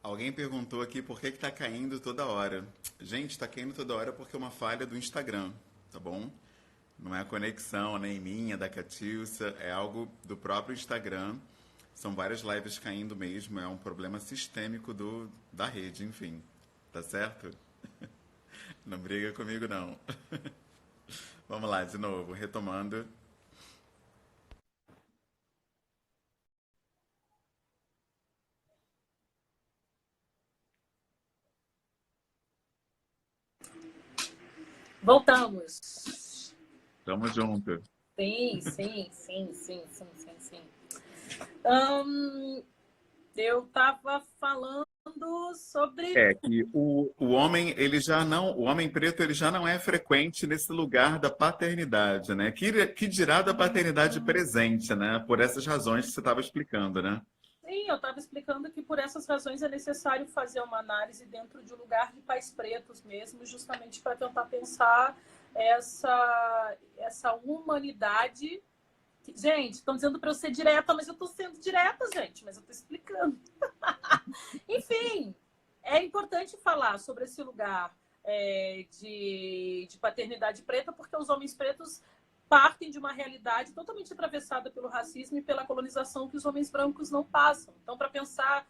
Alguém perguntou aqui por que que tá caindo toda hora. Gente, tá caindo toda hora porque é uma falha do Instagram, tá bom? Não é a conexão nem minha, da Catilça, é algo do próprio Instagram. São várias lives caindo mesmo, é um problema sistêmico da rede, enfim. Tá certo? Não briga comigo, não. Vamos lá, de novo, retomando. Voltamos. Tamo junto. Sim. Ahn, eu estava falando sobre. É que o homem, ele já não, o homem preto, ele já não é frequente nesse lugar da paternidade, né? Que dirá da paternidade presente, né? Por essas razões que você estava explicando, né? Sim, eu estava explicando que por essas razões é necessário fazer uma análise dentro de um lugar de pais pretos mesmo, justamente para tentar pensar essa humanidade. Gente, estão dizendo para eu ser direta, mas eu estou sendo direta, gente, mas eu estou explicando. Enfim, é importante falar sobre esse lugar de paternidade preta, porque os homens pretos partem de uma realidade totalmente atravessada pelo racismo e pela colonização que os homens brancos não passam. Então, para pensar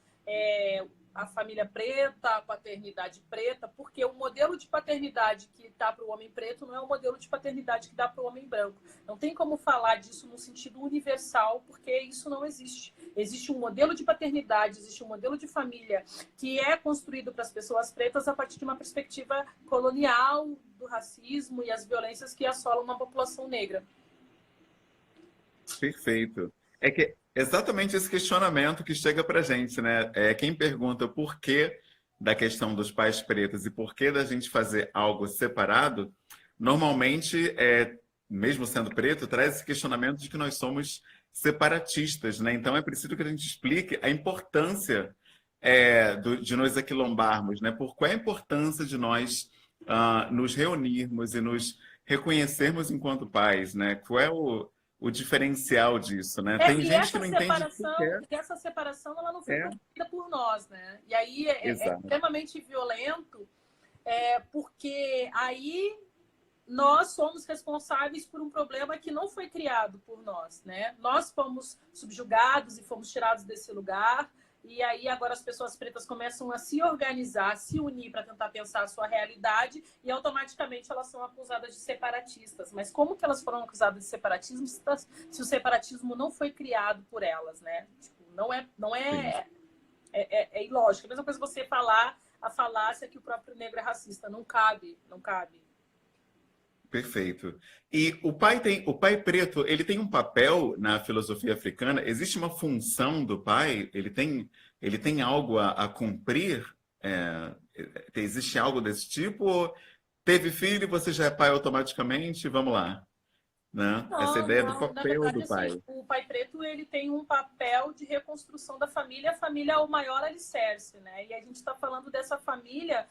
a família preta, a paternidade preta, porque o modelo de paternidade que dá para o homem preto não é o modelo de paternidade que dá para o homem branco. Não tem como falar disso no sentido universal, porque isso não existe. Existe um modelo de paternidade, existe um modelo de família que é construído para as pessoas pretas a partir de uma perspectiva colonial do racismo e as violências que assolam uma população negra. Perfeito. É que exatamente esse questionamento que chega pra gente, né? É quem pergunta por que da questão dos pais pretos e por que da gente fazer algo separado, normalmente, mesmo sendo preto, traz esse questionamento de que nós somos separatistas, né? Então é preciso que a gente explique a importância de nós aquilombarmos, né? Por qual é a importância de nós nos reunirmos e nos reconhecermos enquanto pais, né? Qual é o diferencial disso, né? Tem E gente que não entende essa separação ela não foi é, construída por nós, né? E aí é exato. extremamente violento, porque aí nós somos responsáveis por um problema que não foi criado por nós, né? Nós fomos subjugados e fomos tirados desse lugar, e aí agora as pessoas pretas começam a se organizar, a se unir para tentar pensar a sua realidade, e automaticamente elas são acusadas de separatistas. Mas como que elas foram acusadas de separatismo se o separatismo não foi criado por elas, né? Tipo, não Sim, é ilógico. É a mesma coisa você falar a falácia que o próprio negro é racista. Não cabe, não cabe. perfeito. E o pai preto, ele tem um papel na filosofia africana? Existe uma função do pai? Ele tem algo a cumprir? Existe algo desse tipo? Ou teve filho e você já é pai automaticamente? Vamos lá, né? Essa ideia do Não. Na papel verdade, do assim, pai. o pai preto ele tem um papel de reconstrução da família. A família é o maior alicerce, né? E a gente está falando dessa família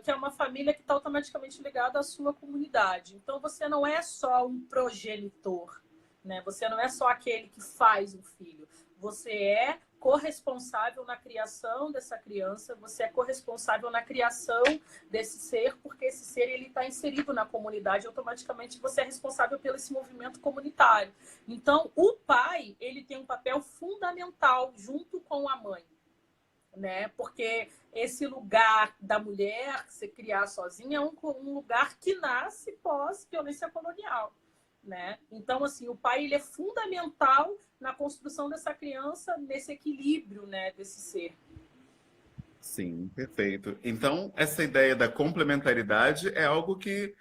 que é uma família que está automaticamente ligada à sua comunidade. Então, você não é só um progenitor, né? Você não é só aquele que faz um filho. Você é corresponsável na criação dessa criança, você é corresponsável na criação desse ser, porque esse ser ele está inserido na comunidade, automaticamente você é responsável pelo esse movimento comunitário. Então, o pai ele tem um papel fundamental junto com a mãe, né? Porque esse lugar da mulher se criar sozinha é um lugar que nasce pós violência colonial, né? Então, assim, o pai ele é fundamental na construção dessa criança, nesse equilíbrio, né, desse ser. Sim, perfeito. Então, essa ideia da complementaridade é algo que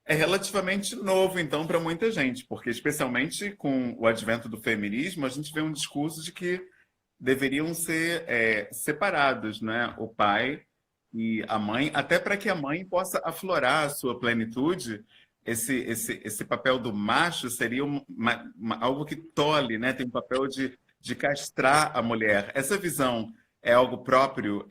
é relativamente novo, então, para muita gente, porque, especialmente com o advento do feminismo, a gente vê um discurso de que deveriam ser separados, né? O pai e a mãe, até para que a mãe possa aflorar a sua plenitude. Esse papel do macho seria algo que tolhe, né? Tem um papel de castrar a mulher. Essa visão é algo próprio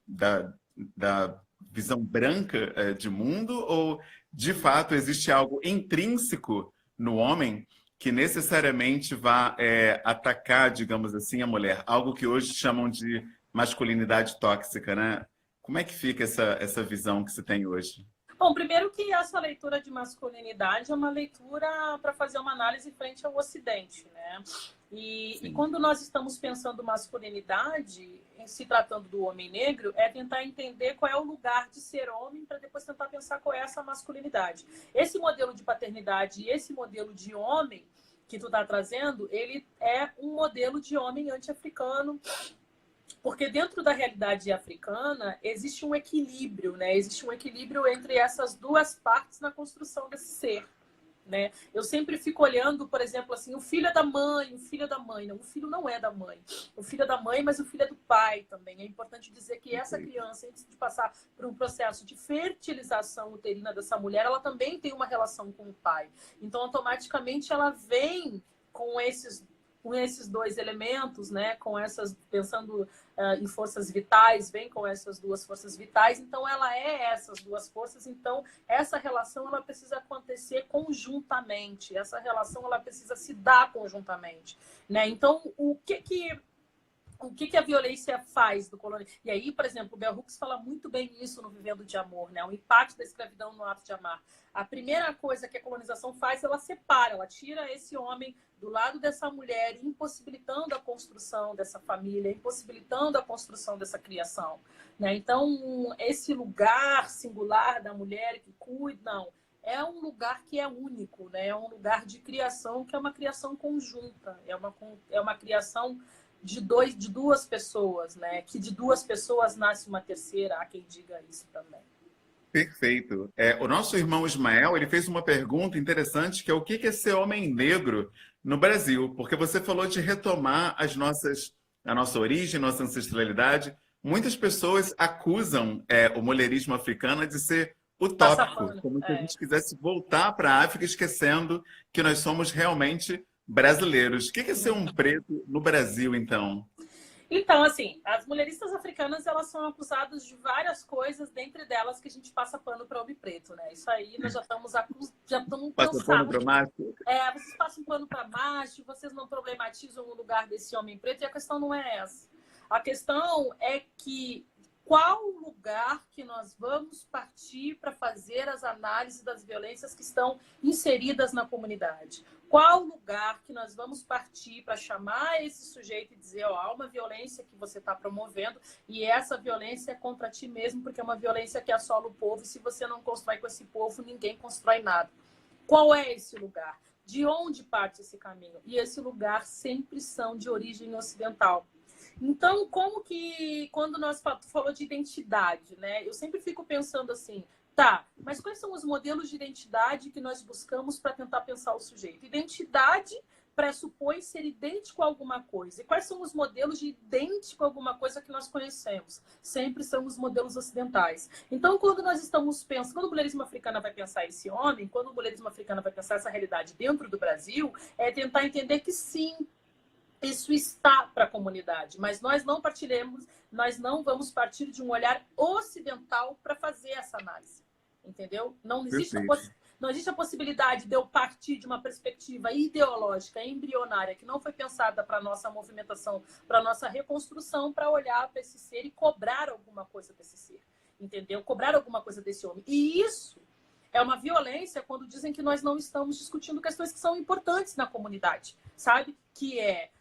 da visão branca de mundo, ou de fato existe algo intrínseco no homem que necessariamente vá atacar, digamos assim, a mulher? Algo que hoje chamam de masculinidade tóxica, né? Como é que fica essa visão que se tem hoje? Bom, primeiro que essa leitura de masculinidade é uma leitura para fazer uma análise frente ao Ocidente, né? E quando nós estamos pensando masculinidade, em se tratando do homem negro, é tentar entender qual é o lugar de ser homem para depois tentar pensar qual é essa masculinidade. Esse modelo de paternidade e esse modelo de homem que tu está trazendo, ele é um modelo de homem anti-africano, porque dentro da realidade africana existe um equilíbrio, né? Existe um equilíbrio entre essas duas partes na construção desse ser, né? Eu sempre fico olhando, por exemplo, assim, o filho é da mãe, o filho é da mãe. Não, o filho não é da mãe. O filho é da mãe, mas o filho é do pai também. É importante dizer que essa criança, antes de passar por um processo de fertilização uterina dessa mulher, ela também tem uma relação com o pai. Então, automaticamente, ela vem com esses dois elementos, né? Com essas, pensando em forças vitais, vem com essas duas forças vitais, então ela é essas duas forças, então essa relação ela precisa acontecer conjuntamente, essa relação ela precisa se dar conjuntamente, né? Então, o que a violência faz do colônia? E aí, por exemplo, o Bell Hooks fala muito bem isso no Vivendo de Amor, né? O impacto da escravidão no ato de amar. A primeira coisa que a colonização faz, ela separa, ela tira esse homem do lado dessa mulher, impossibilitando a construção dessa família, impossibilitando a construção dessa criação, né? Então, esse lugar singular da mulher que cuida, não, é um lugar que é único, né? É um lugar de criação que é uma criação conjunta, é uma criação de duas pessoas, né? Que de duas pessoas nasce uma terceira, há quem diga isso também. Perfeito. O nosso irmão Ismael, ele fez uma pergunta interessante, que é o que é ser homem negro no Brasil? Porque você falou de retomar a nossa origem, nossa ancestralidade. Muitas pessoas acusam o mulherismo africano de ser utópico, como se a gente quisesse voltar para a África, esquecendo que nós somos realmente brasileiros. O que é ser um preto no Brasil, então? Então, assim, as mulheristas africanas, elas são acusadas de várias coisas, dentre delas que a gente passa pano para homem preto, né? Isso aí nós já estamos Passa pano para macho? Vocês passam pano para macho, vocês não problematizam o lugar desse homem preto, e a questão não é essa. A questão é que qual o lugar que nós vamos partir para fazer as análises das violências que estão inseridas na comunidade? Qual lugar que nós vamos partir para chamar esse sujeito e dizer, ó, há uma violência que você está promovendo e essa violência é contra ti mesmo, porque é uma violência que assola o povo, e se você não constrói com esse povo, ninguém constrói nada. Qual é esse lugar? De onde parte esse caminho? E esse lugar sempre são de origem ocidental. Então, como que, quando nós falou de identidade, né? Eu sempre fico pensando assim, tá, mas quais são os modelos de identidade que nós buscamos para tentar pensar o sujeito? Identidade pressupõe ser idêntico a alguma coisa. E quais são os modelos de idêntico a alguma coisa que nós conhecemos? Sempre são os modelos ocidentais. Então, quando nós estamos pensando, quando o mulherismo africano vai pensar esse homem, quando o mulherismo africano vai pensar essa realidade dentro do Brasil, é tentar entender que sim, isso está para a comunidade, mas nós não partiremos, nós não vamos partir de um olhar ocidental para fazer essa análise, entendeu? Não existe a possibilidade de eu partir de uma perspectiva ideológica, embrionária, que não foi pensada para a nossa movimentação, para a nossa reconstrução, para olhar para esse ser e cobrar alguma coisa desse ser, entendeu? Cobrar alguma coisa desse homem. E isso é uma violência quando dizem que nós não estamos discutindo questões que são importantes na comunidade, sabe? Que é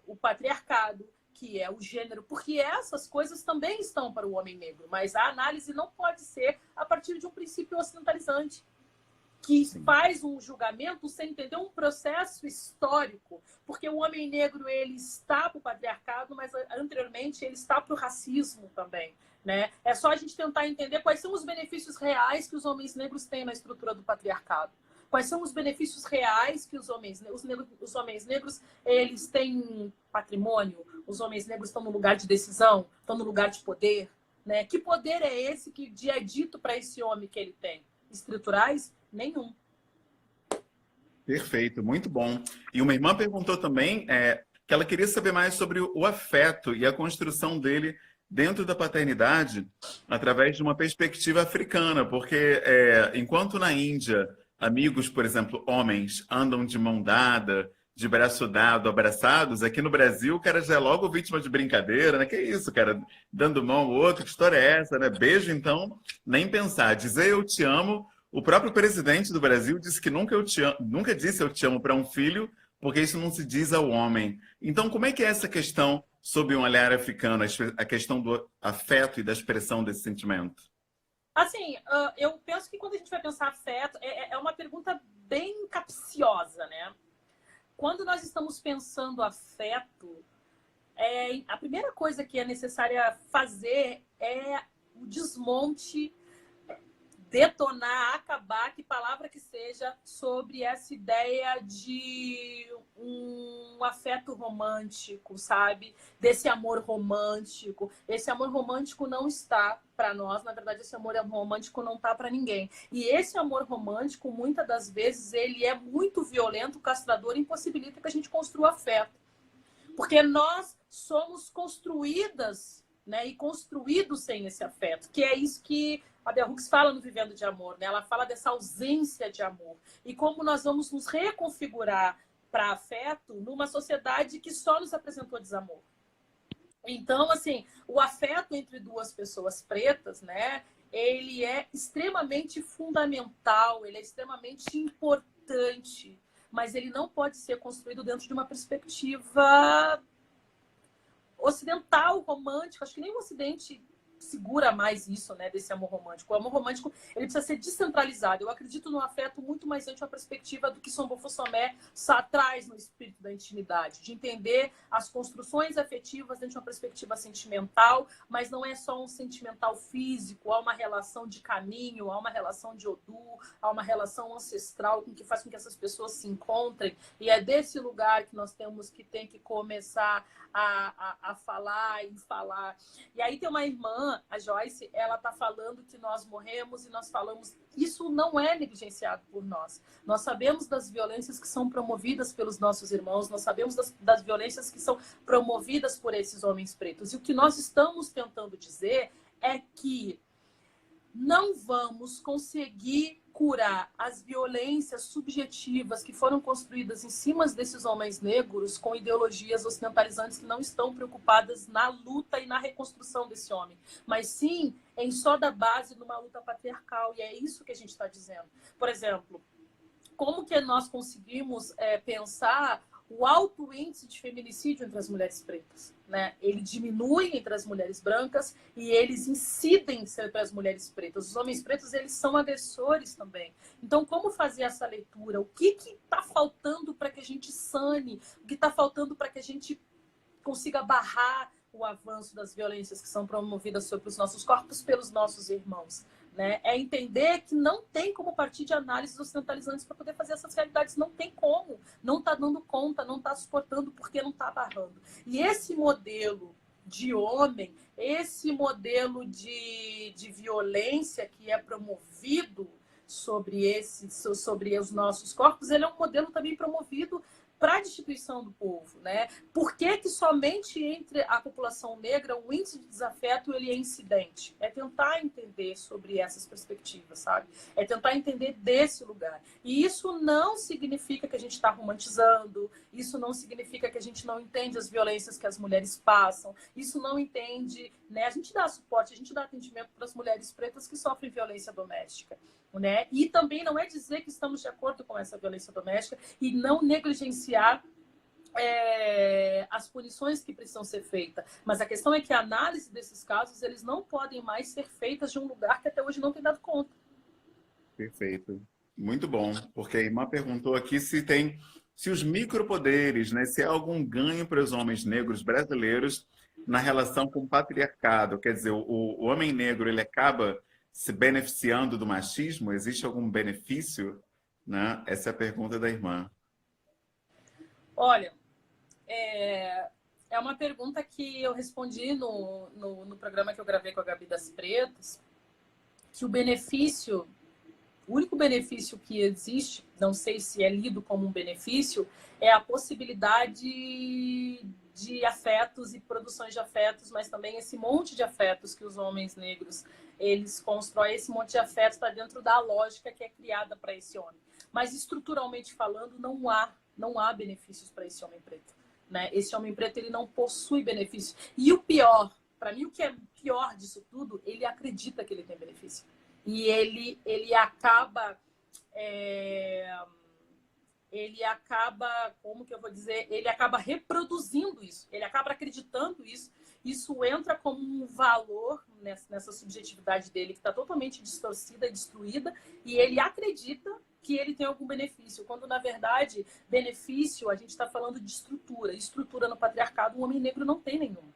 o patriarcado, que é o gênero, porque essas coisas também estão para o homem negro, mas a análise não pode ser a partir de um princípio ocidentalizante, que faz um julgamento sem entender um processo histórico, porque o homem negro ele está para o patriarcado, mas anteriormente ele está para o racismo também, né? É só a gente tentar entender quais são os benefícios reais que os homens negros têm na estrutura do patriarcado. Quais são os benefícios reais que os homens negros eles têm patrimônio, os homens negros estão no lugar de decisão, estão no lugar de poder, né? Que poder é esse que é dito para esse homem que ele tem? Estruturais? Nenhum. Perfeito, muito bom. E uma irmã perguntou também que ela queria saber mais sobre o afeto e a construção dele dentro da paternidade através de uma perspectiva africana, porque enquanto na Índia amigos, por exemplo, homens, andam de mão dada, de braço dado, abraçados, aqui no Brasil o cara já é logo vítima de brincadeira, né? Que isso, cara? Dando mão ao outro, que história é essa, né? Beijo, então, nem pensar. Dizer eu te amo, o próprio presidente do Brasil disse que nunca, eu te amo, nunca disse eu te amo para um filho, porque isso não se diz ao homem. Então, como é que é essa questão, sob um olhar africano, a questão do afeto e da expressão desse sentimento? Assim, eu penso que quando a gente vai pensar afeto, é uma pergunta bem capciosa, né? Quando nós estamos pensando afeto, a primeira coisa que é necessária fazer é o desmonte, detonar, acabar, que palavra que seja, sobre essa ideia de um afeto romântico, sabe? Desse amor romântico. Esse amor romântico não está para nós, na verdade, esse amor romântico não está para ninguém. E esse amor romântico, muitas das vezes, ele é muito violento, castrador, e impossibilita que a gente construa afeto. Porque nós somos construídas, né, e construídos sem esse afeto, que é isso que a Bell Hooks fala no Vivendo de Amor, né? Ela fala dessa ausência de amor. E como nós vamos nos reconfigurar para afeto numa sociedade que só nos apresentou desamor. Então, assim, o afeto entre duas pessoas pretas, né? Ele é extremamente fundamental, ele é extremamente importante, mas ele não pode ser construído dentro de uma perspectiva ocidental, romântica. Acho que nem o Ocidente segura mais isso, né, desse amor romântico. O amor romântico, ele precisa ser descentralizado. Eu acredito no afeto muito mais dentro de uma perspectiva do que Sombo Fossomé traz no espírito da intimidade, de entender as construções afetivas dentro de uma perspectiva sentimental, mas não é só um sentimental físico, há uma relação de caminho, há uma relação de Odu, há uma relação ancestral que faz com que essas pessoas se encontrem, e é desse lugar que nós tem que começar a falar e falar. E aí tem uma irmã, a Joyce, ela tá falando que nós morremos e nós falamos. Isso não é negligenciado por nós. Nós sabemos das violências que são promovidas pelos nossos irmãos, nós sabemos das violências que são promovidas por esses homens pretos. E o que nós estamos tentando dizer é que não vamos conseguir curar as violências subjetivas que foram construídas em cima desses homens negros com ideologias ocidentalizantes que não estão preocupadas na luta e na reconstrução desse homem, mas sim em só da base de uma luta patriarcal. E é isso que a gente está dizendo. Por exemplo, como que nós conseguimos pensar o alto índice de feminicídio entre as mulheres pretas, né? Ele diminui entre as mulheres brancas e eles incidem sobre as mulheres pretas. Os homens pretos, eles são agressores também. Então, como fazer essa leitura? O que está faltando para que a gente sane? O que está faltando para que a gente consiga barrar o avanço das violências que são promovidas sobre os nossos corpos pelos nossos irmãos? Né? É entender que não tem como partir de análises ocidentalizantes para poder fazer essas realidades. Não tem como. Não está dando conta, não está suportando porque não está barrando. E esse modelo de homem, esse modelo de violência que é promovido sobre os nossos corpos, ele é um modelo também promovido para a destituição do povo, né? Por que somente entre a população negra o índice de desafeto ele é incidente? É tentar entender sobre essas perspectivas, sabe? É tentar entender desse lugar. E isso não significa que a gente está romantizando, isso não significa que a gente não entende as violências que as mulheres passam, isso não entende, né? A gente dá suporte, a gente dá atendimento para as mulheres pretas que sofrem violência doméstica. Né? E também não é dizer que estamos de acordo com essa violência doméstica e não negligenciar as punições que precisam ser feitas. Mas a questão é que a análise desses casos eles não podem mais ser feitas de um lugar que até hoje não tem dado conta. Perfeito. Muito bom, porque a irmã perguntou aqui se os micropoderes, né, se há algum ganho para os homens negros brasileiros na relação com o patriarcado. Quer dizer, o homem negro ele acaba se beneficiando do machismo? Existe algum benefício? Né? Essa é a pergunta da irmã. Olha, é uma pergunta que eu respondi no programa que eu gravei com a Gabi das Pretas, que o único benefício que existe, não sei se é lido como um benefício, é a possibilidade de afetos e produções de afetos, mas também esse monte de afetos que os homens negros eles constroem, esse monte de afetos está dentro da lógica que é criada para esse homem. Mas estruturalmente falando, não há Não há benefícios para esse homem preto, né? Esse homem preto, ele não possui benefícios. E o pior, para mim, o que é pior disso tudo, ele acredita que ele tem benefício. E ele acaba... ele acaba, como que eu vou dizer? Ele acaba reproduzindo isso. Ele acaba acreditando isso. Isso entra como um valor nessa subjetividade dele, que está totalmente distorcida e destruída, e ele acredita que ele tem algum benefício, quando, na verdade, benefício, a gente está falando de estrutura. Estrutura no patriarcado, o homem negro não tem nenhum.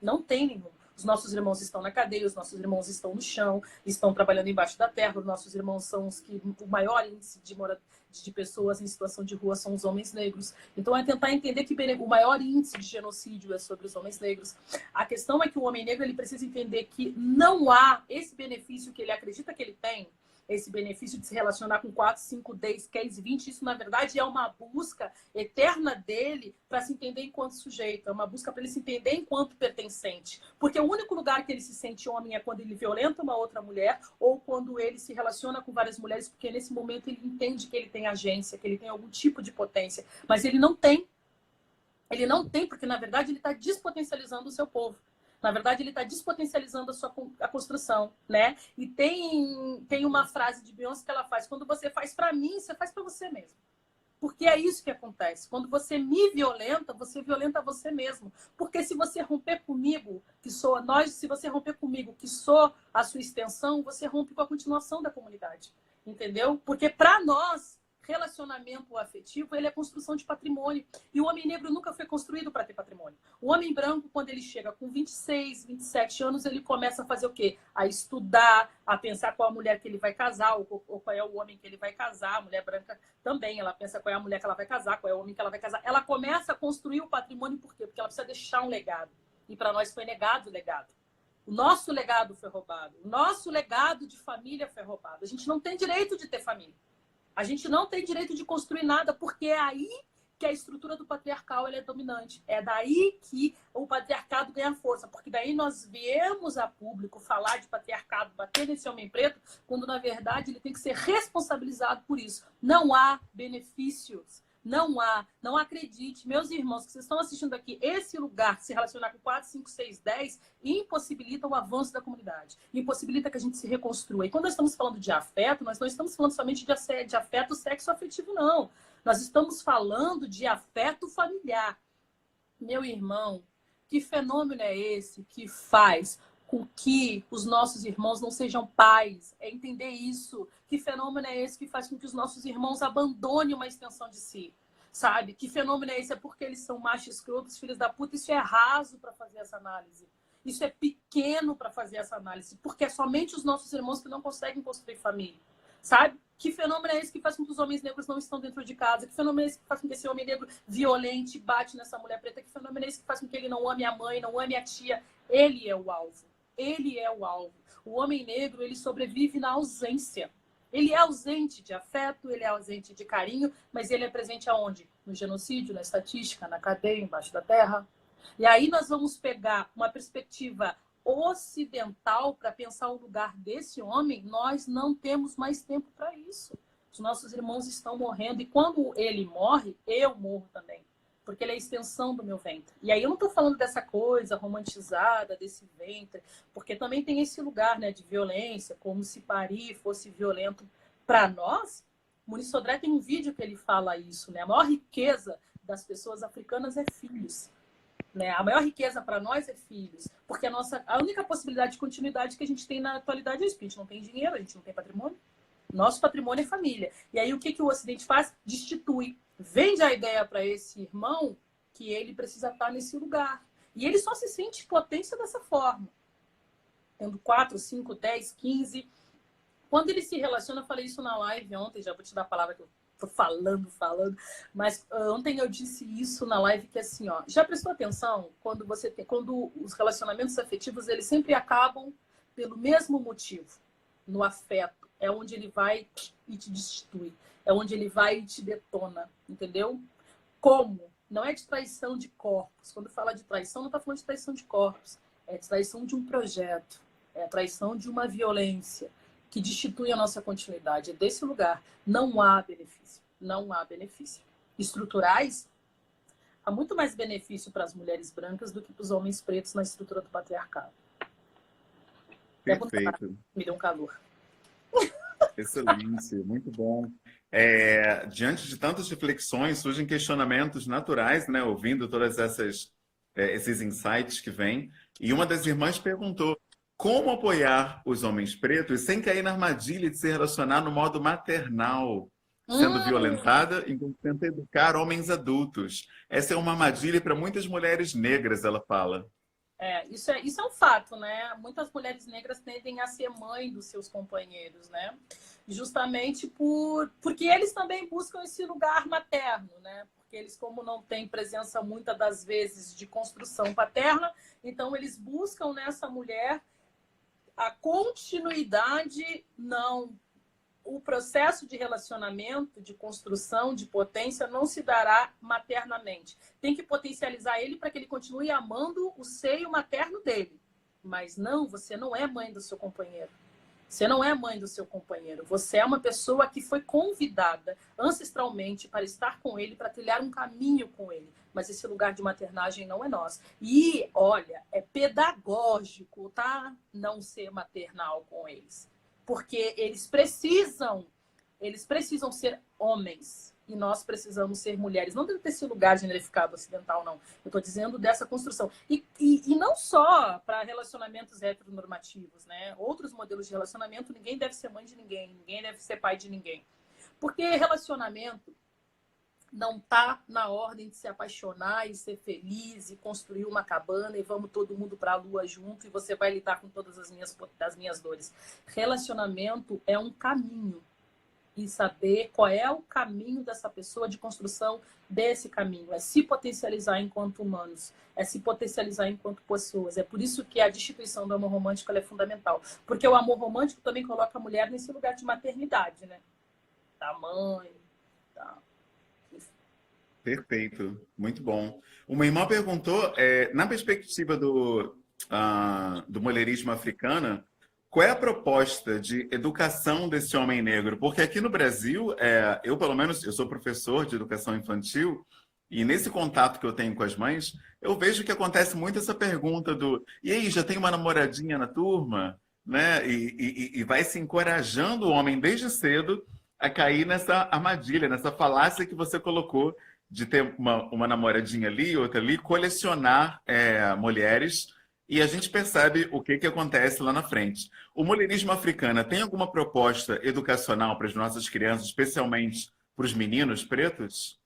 Não tem nenhum. Os nossos irmãos estão na cadeia, os nossos irmãos estão no chão, estão trabalhando embaixo da terra, os nossos irmãos são os que... O maior índice de pessoas em situação de rua são os homens negros. Então, é tentar entender que o maior índice de genocídio é sobre os homens negros. A questão é que o homem negro, ele precisa entender que não há esse benefício que ele acredita que ele tem, esse benefício de se relacionar com 4, 5, 10, 15, 20, isso, na verdade, é uma busca eterna dele para se entender enquanto sujeito, é uma busca para ele se entender enquanto pertencente. Porque o único lugar que ele se sente homem é quando ele violenta uma outra mulher ou quando ele se relaciona com várias mulheres, porque nesse momento ele entende que ele tem agência, que ele tem algum tipo de potência. Mas ele não tem. Ele não tem, porque, na verdade, ele está despotencializando o seu povo. Na verdade, ele está despotencializando a construção, né? E tem uma frase de Beyoncé que ela faz: quando você faz para mim, você faz para você mesmo. Porque é isso que acontece. Quando você me violenta, você violenta você mesmo. Porque se você romper comigo, se você romper comigo, que sou a sua extensão, você rompe com a continuação da comunidade. Entendeu? Porque para nós, relacionamento afetivo, ele é construção de patrimônio. E o homem negro nunca foi construído para ter patrimônio. O homem branco, quando ele chega com 26, 27 anos, ele começa a fazer o quê? A estudar, a pensar qual a mulher que ele vai casar, ou qual é o homem que ele vai casar. A mulher branca também, ela pensa qual é a mulher que ela vai casar, qual é o homem que ela vai casar. Ela começa a construir o patrimônio, por quê? Porque ela precisa deixar um legado. E para nós foi negado o legado. O nosso legado foi roubado. O nosso legado de família foi roubado. A gente não tem direito de ter família. A gente não tem direito de construir nada, porque é aí que a estrutura do patriarcal ela é dominante. É daí que o patriarcado ganha força, porque daí nós viemos a público falar de patriarcado, bater nesse homem preto, quando na verdade ele tem que ser responsabilizado por isso. Não há benefícios. Não há. Não acredite, meus irmãos, que vocês estão assistindo aqui, esse lugar, se relacionar com 4, 5, 6, 10, impossibilita o avanço da comunidade. Impossibilita que a gente se reconstrua. E quando nós estamos falando de afeto, nós não estamos falando somente de afeto sexo-afetivo, não. Nós estamos falando de afeto familiar. Meu irmão, que fenômeno é esse que faz com que os nossos irmãos não sejam pais? É entender isso. Que fenômeno é esse que faz com que os nossos irmãos abandonem uma extensão de si? Sabe? Que fenômeno é esse? É porque eles são machos escrotos, filhos da puta? Isso é raso para fazer essa análise. Isso é pequeno para fazer essa análise. Porque é somente os nossos irmãos que não conseguem construir família. Sabe? Que fenômeno é esse que faz com que os homens negros não estão dentro de casa? Que fenômeno é esse que faz com que esse homem negro violente bate nessa mulher preta? Que fenômeno é esse que faz com que ele não ame a mãe, não ame a tia? Ele é o alvo. Ele é o alvo. O homem negro, ele sobrevive na ausência. Ele é ausente de afeto, ele é ausente de carinho, mas ele é presente aonde? No genocídio, na estatística, na cadeia, embaixo da terra. E aí nós vamos pegar uma perspectiva ocidental para pensar o lugar desse homem. Nós não temos mais tempo para isso. Os nossos irmãos estão morrendo e quando ele morre, eu morro também. Porque ele é a extensão do meu ventre. E aí eu não estou falando dessa coisa romantizada, desse ventre, porque também tem esse lugar, né, de violência, como se parir fosse violento para nós. Muniz Sodré tem um vídeo que ele fala isso, né? A maior riqueza das pessoas africanas é filhos. Né? A maior riqueza para nós é filhos. Porque a única possibilidade de continuidade que a gente tem na atualidade é isso. A gente não tem dinheiro, a gente não tem patrimônio. Nosso patrimônio é família. E aí o que o Ocidente faz? Destitui. Vende a ideia para esse irmão que ele precisa estar nesse lugar. E ele só se sente potência dessa forma. Tendo 4, 5, 10, 15. Quando ele se relaciona, eu falei isso na live ontem, já vou te dar a palavra que eu tô falando. Mas ontem eu disse isso na live, que assim, ó, já prestou atenção quando os relacionamentos afetivos, eles sempre acabam pelo mesmo motivo, no afeto. É onde ele vai e te destitui. É onde ele vai e te detona, entendeu? Como? Não é de traição de corpos. Quando fala de traição, não está falando de traição de corpos. É de traição de um projeto. É a traição de uma violência que destitui a nossa continuidade. É desse lugar. Não há benefício. Não há benefício. estruturais, há muito mais benefício para as mulheres brancas do que para os homens pretos na estrutura do patriarcado. Perfeito. Me deu um calor. Excelente, muito bom. Diante de tantas reflexões, surgem questionamentos naturais, né? Ouvindo todas esses insights que vêm. E uma das irmãs perguntou como apoiar os homens pretos sem cair na armadilha de se relacionar no modo maternal, sendo violentada enquanto tenta educar homens adultos. Essa é uma armadilha para muitas mulheres negras, ela fala. Isso é um fato, né? Muitas mulheres negras tendem a ser mãe dos seus companheiros, né? Justamente porque eles também buscam esse lugar materno, né? Porque eles, como não têm presença muitas das vezes de construção paterna, então eles buscam nessa mulher a continuidade, não. O processo de relacionamento, de construção, de potência, não se dará maternamente. Tem que potencializar ele para que ele continue amando o seio materno dele. Mas não, você não é mãe do seu companheiro. Você não é mãe do seu companheiro. Você é uma pessoa que foi convidada ancestralmente para estar com ele, para trilhar um caminho com ele. Mas esse lugar de maternagem não é nosso. E, olha, é pedagógico, tá? Não ser maternal com eles. Porque eles precisam ser homens e nós precisamos ser mulheres. Não deve ter esse lugar generificado ocidental, não. Eu estou dizendo dessa construção. E não só para relacionamentos heteronormativos, né? Outros modelos de relacionamento, ninguém deve ser mãe de ninguém, ninguém deve ser pai de ninguém. Porque relacionamento não está na ordem de se apaixonar e ser feliz e construir uma cabana e vamos todo mundo para a lua junto e você vai lidar com todas as minhas dores. Relacionamento é um caminho e saber qual é o caminho dessa pessoa de construção desse caminho. É se potencializar enquanto humanos, é se potencializar enquanto pessoas. É por isso que a destituição do amor romântico é fundamental. Porque o amor romântico também coloca a mulher nesse lugar de maternidade, né? Da mãe, da... Perfeito, muito bom. Uma irmã perguntou, na perspectiva do mulherismo africano, qual é a proposta de educação desse homem negro? Porque aqui no Brasil, eu pelo menos, eu sou professor de educação infantil, e nesse contato que eu tenho com as mães, eu vejo que acontece muito essa pergunta e aí, já tem uma namoradinha na turma? Né? E vai se encorajando o homem desde cedo a cair nessa armadilha, nessa falácia que você colocou, de ter uma namoradinha ali, outra ali, colecionar mulheres, e a gente percebe o que acontece lá na frente. O mulherismo africano tem alguma proposta educacional para as nossas crianças, especialmente para os meninos pretos?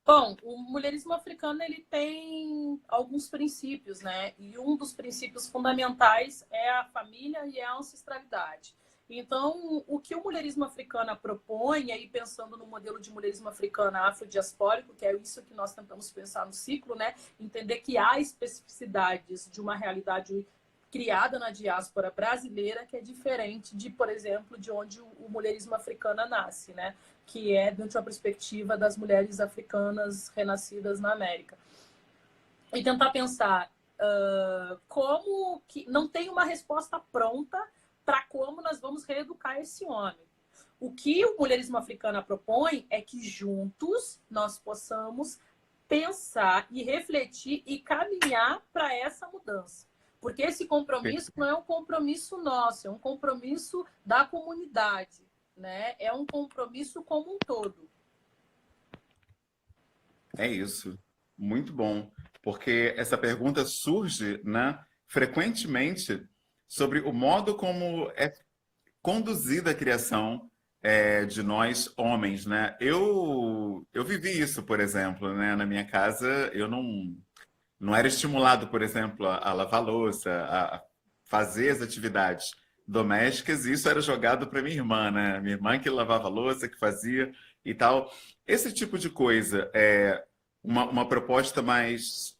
Bom, o mulherismo africano ele tem alguns princípios, né? E um dos princípios fundamentais é a família e a ancestralidade. Então, o que o mulherismo africano propõe, aí pensando no modelo de mulherismo africano afrodiaspórico, que é isso que nós tentamos pensar no ciclo, né? Entender que há especificidades de uma realidade criada na diáspora brasileira que é diferente de, por exemplo, de onde o mulherismo africano nasce, né? Que é dentro da perspectiva das mulheres africanas renascidas na América. E tentar pensar como que não tem uma resposta pronta para como nós vamos reeducar esse homem. O que o mulherismo africano propõe é que juntos nós possamos pensar e refletir e caminhar para essa mudança. Porque esse compromisso não é um compromisso nosso, é um compromisso da comunidade, né? É um compromisso como um todo. É isso. Muito bom. Porque essa pergunta surge, né, frequentemente sobre o modo como é conduzida a criação de nós homens, né? Eu vivi isso, por exemplo, né? Na minha casa, eu não era estimulado, por exemplo, a lavar louça, a fazer as atividades domésticas, e isso era jogado para minha irmã, né? Minha irmã que lavava louça, que fazia e tal. Esse tipo de coisa é uma proposta mais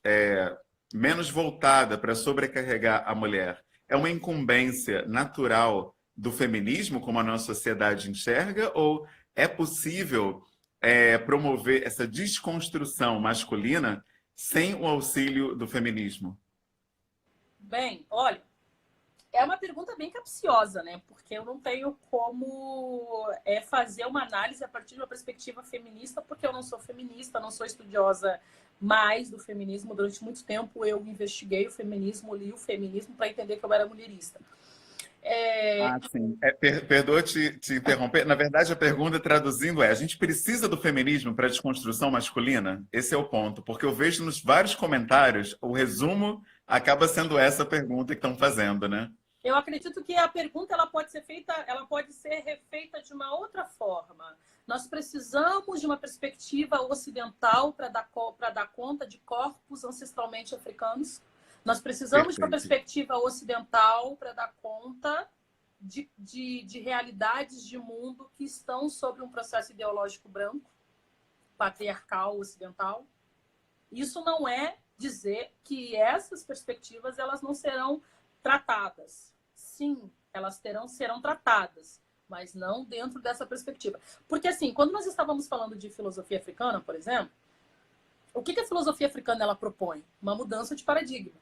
menos voltada para sobrecarregar a mulher. É uma incumbência natural do feminismo, como a nossa sociedade enxerga, ou é possível promover essa desconstrução masculina sem o auxílio do feminismo? Bem, olha, É uma pergunta bem capciosa, né? Porque eu não tenho como fazer uma análise a partir de uma perspectiva feminista, porque eu não sou feminista, não sou estudiosa mais do feminismo. Durante muito tempo eu investiguei o feminismo, li o feminismo para entender que eu era mulherista. Ah, sim. Perdoa te interromper. Na verdade, a pergunta traduzindo a gente precisa do feminismo para a desconstrução masculina? Esse é o ponto, porque eu vejo nos vários comentários, o resumo acaba sendo essa pergunta que estão fazendo, né? Eu acredito que a pergunta ela pode ser feita, ela pode ser refeita de uma outra forma. Nós precisamos de uma perspectiva ocidental para dar conta de corpos ancestralmente africanos. Nós precisamos de uma Perfeito. perspectiva ocidental para dar conta de realidades de mundo que estão sobre um processo ideológico branco, patriarcal, ocidental. Isso não é dizer que essas perspectivas elas não serão tratadas. Sim, elas serão tratadas, mas não dentro dessa perspectiva. Porque, assim, quando nós estávamos falando de filosofia africana, por exemplo, o que a filosofia africana ela propõe? Uma mudança de paradigma.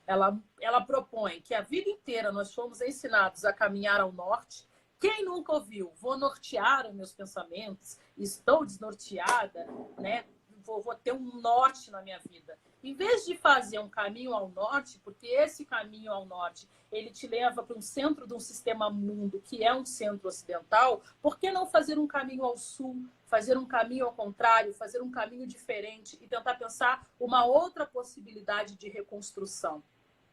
Ela propõe que a vida inteira nós fomos ensinados a caminhar ao norte. Quem nunca ouviu? Vou nortear os meus pensamentos, estou desnorteada, né? Vou ter um norte na minha vida. Em vez de fazer um caminho ao norte, porque esse caminho ao norte ele te leva para um centro de um sistema mundo que é um centro ocidental, por que não fazer um caminho ao sul, fazer um caminho ao contrário, fazer um caminho diferente e tentar pensar uma outra possibilidade de reconstrução?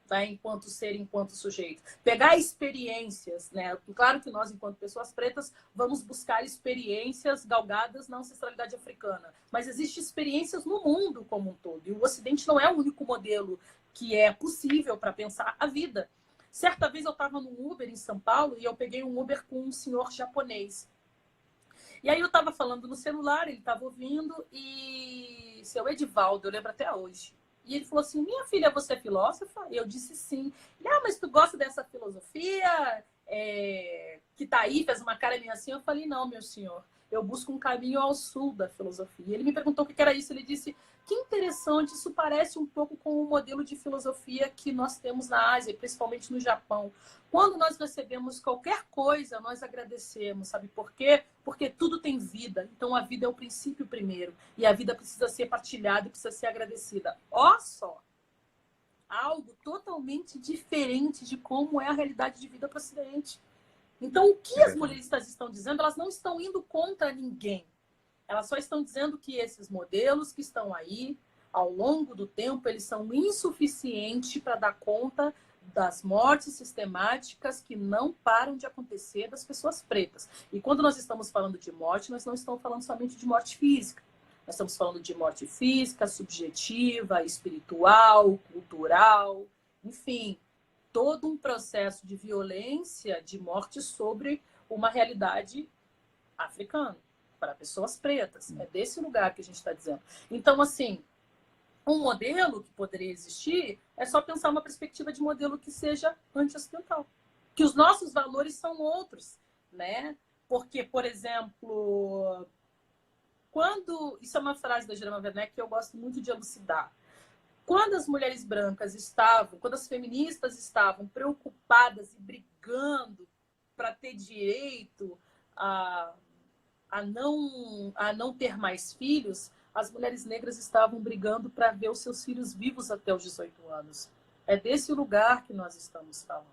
Tá? Enquanto ser, enquanto sujeito. Pegar experiências, né? Claro que nós, enquanto pessoas pretas, vamos buscar experiências galgadas na ancestralidade africana. Mas existem experiências no mundo como um todo. E o Ocidente não é o único modelo que é possível para pensar a vida. Certa vez eu estava num Uber em São Paulo e eu peguei um Uber com um senhor japonês. E aí eu estava falando no celular, ele estava ouvindo, e seu Edivaldo, eu lembro até hoje. E ele falou assim, minha filha, você é filósofa? E eu disse sim. Ele, mas tu gosta dessa filosofia que tá aí, fez uma cara minha assim. Eu falei, não, meu senhor, eu busco um caminho ao sul da filosofia. E ele me perguntou o que era isso. Ele disse, que interessante, isso parece um pouco com o modelo de filosofia que nós temos na Ásia, principalmente no Japão. Quando nós recebemos qualquer coisa, nós agradecemos, sabe por quê? Porque tudo tem vida. Então, a vida é o princípio primeiro. E a vida precisa ser partilhada e precisa ser agradecida. Ó só! Algo totalmente diferente de como é a realidade de vida para o Ocidente. Então, o que as mulheristas estão dizendo, elas não estão indo contra ninguém. Elas só estão dizendo que esses modelos que estão aí, ao longo do tempo, eles são insuficientes para dar conta das mortes sistemáticas que não param de acontecer das pessoas pretas. E quando nós estamos falando de morte, nós não estamos falando somente de morte física. Nós estamos falando de morte física, subjetiva, espiritual, cultural, enfim, todo um processo de violência, de morte sobre uma realidade africana, para pessoas pretas. É desse lugar que a gente está dizendo. Então, assim, um modelo que poderia existir é só pensar uma perspectiva de modelo que seja anti-ocidental. Que os nossos valores são outros, né? Porque, por exemplo, isso é uma frase da Germa Werneck que eu gosto muito de elucidar. Quando as mulheres brancas quando as feministas estavam preocupadas e brigando para ter direito a não ter mais filhos, as mulheres negras estavam brigando para ver os seus filhos vivos até os 18 anos. É desse lugar que nós estamos falando.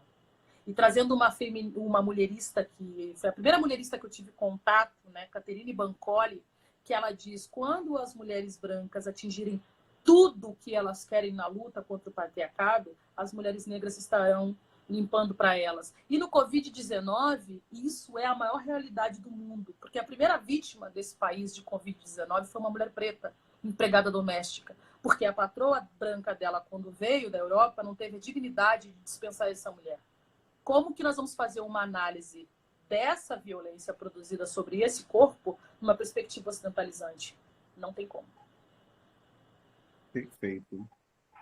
E trazendo uma mulherista que foi a primeira mulherista que eu tive contato, né, Caterine Bancoli, que ela diz, quando as mulheres brancas atingirem tudo que elas querem na luta contra o patriarcado, as mulheres negras estarão limpando para elas. E no Covid-19, isso é a maior realidade do mundo, porque a primeira vítima desse país de Covid-19 foi uma mulher preta, empregada doméstica, porque a patroa branca dela, quando veio da Europa, não teve a dignidade de dispensar essa mulher. Como que nós vamos fazer uma análise dessa violência produzida sobre esse corpo numa perspectiva ocidentalizante? Não tem como. Perfeito.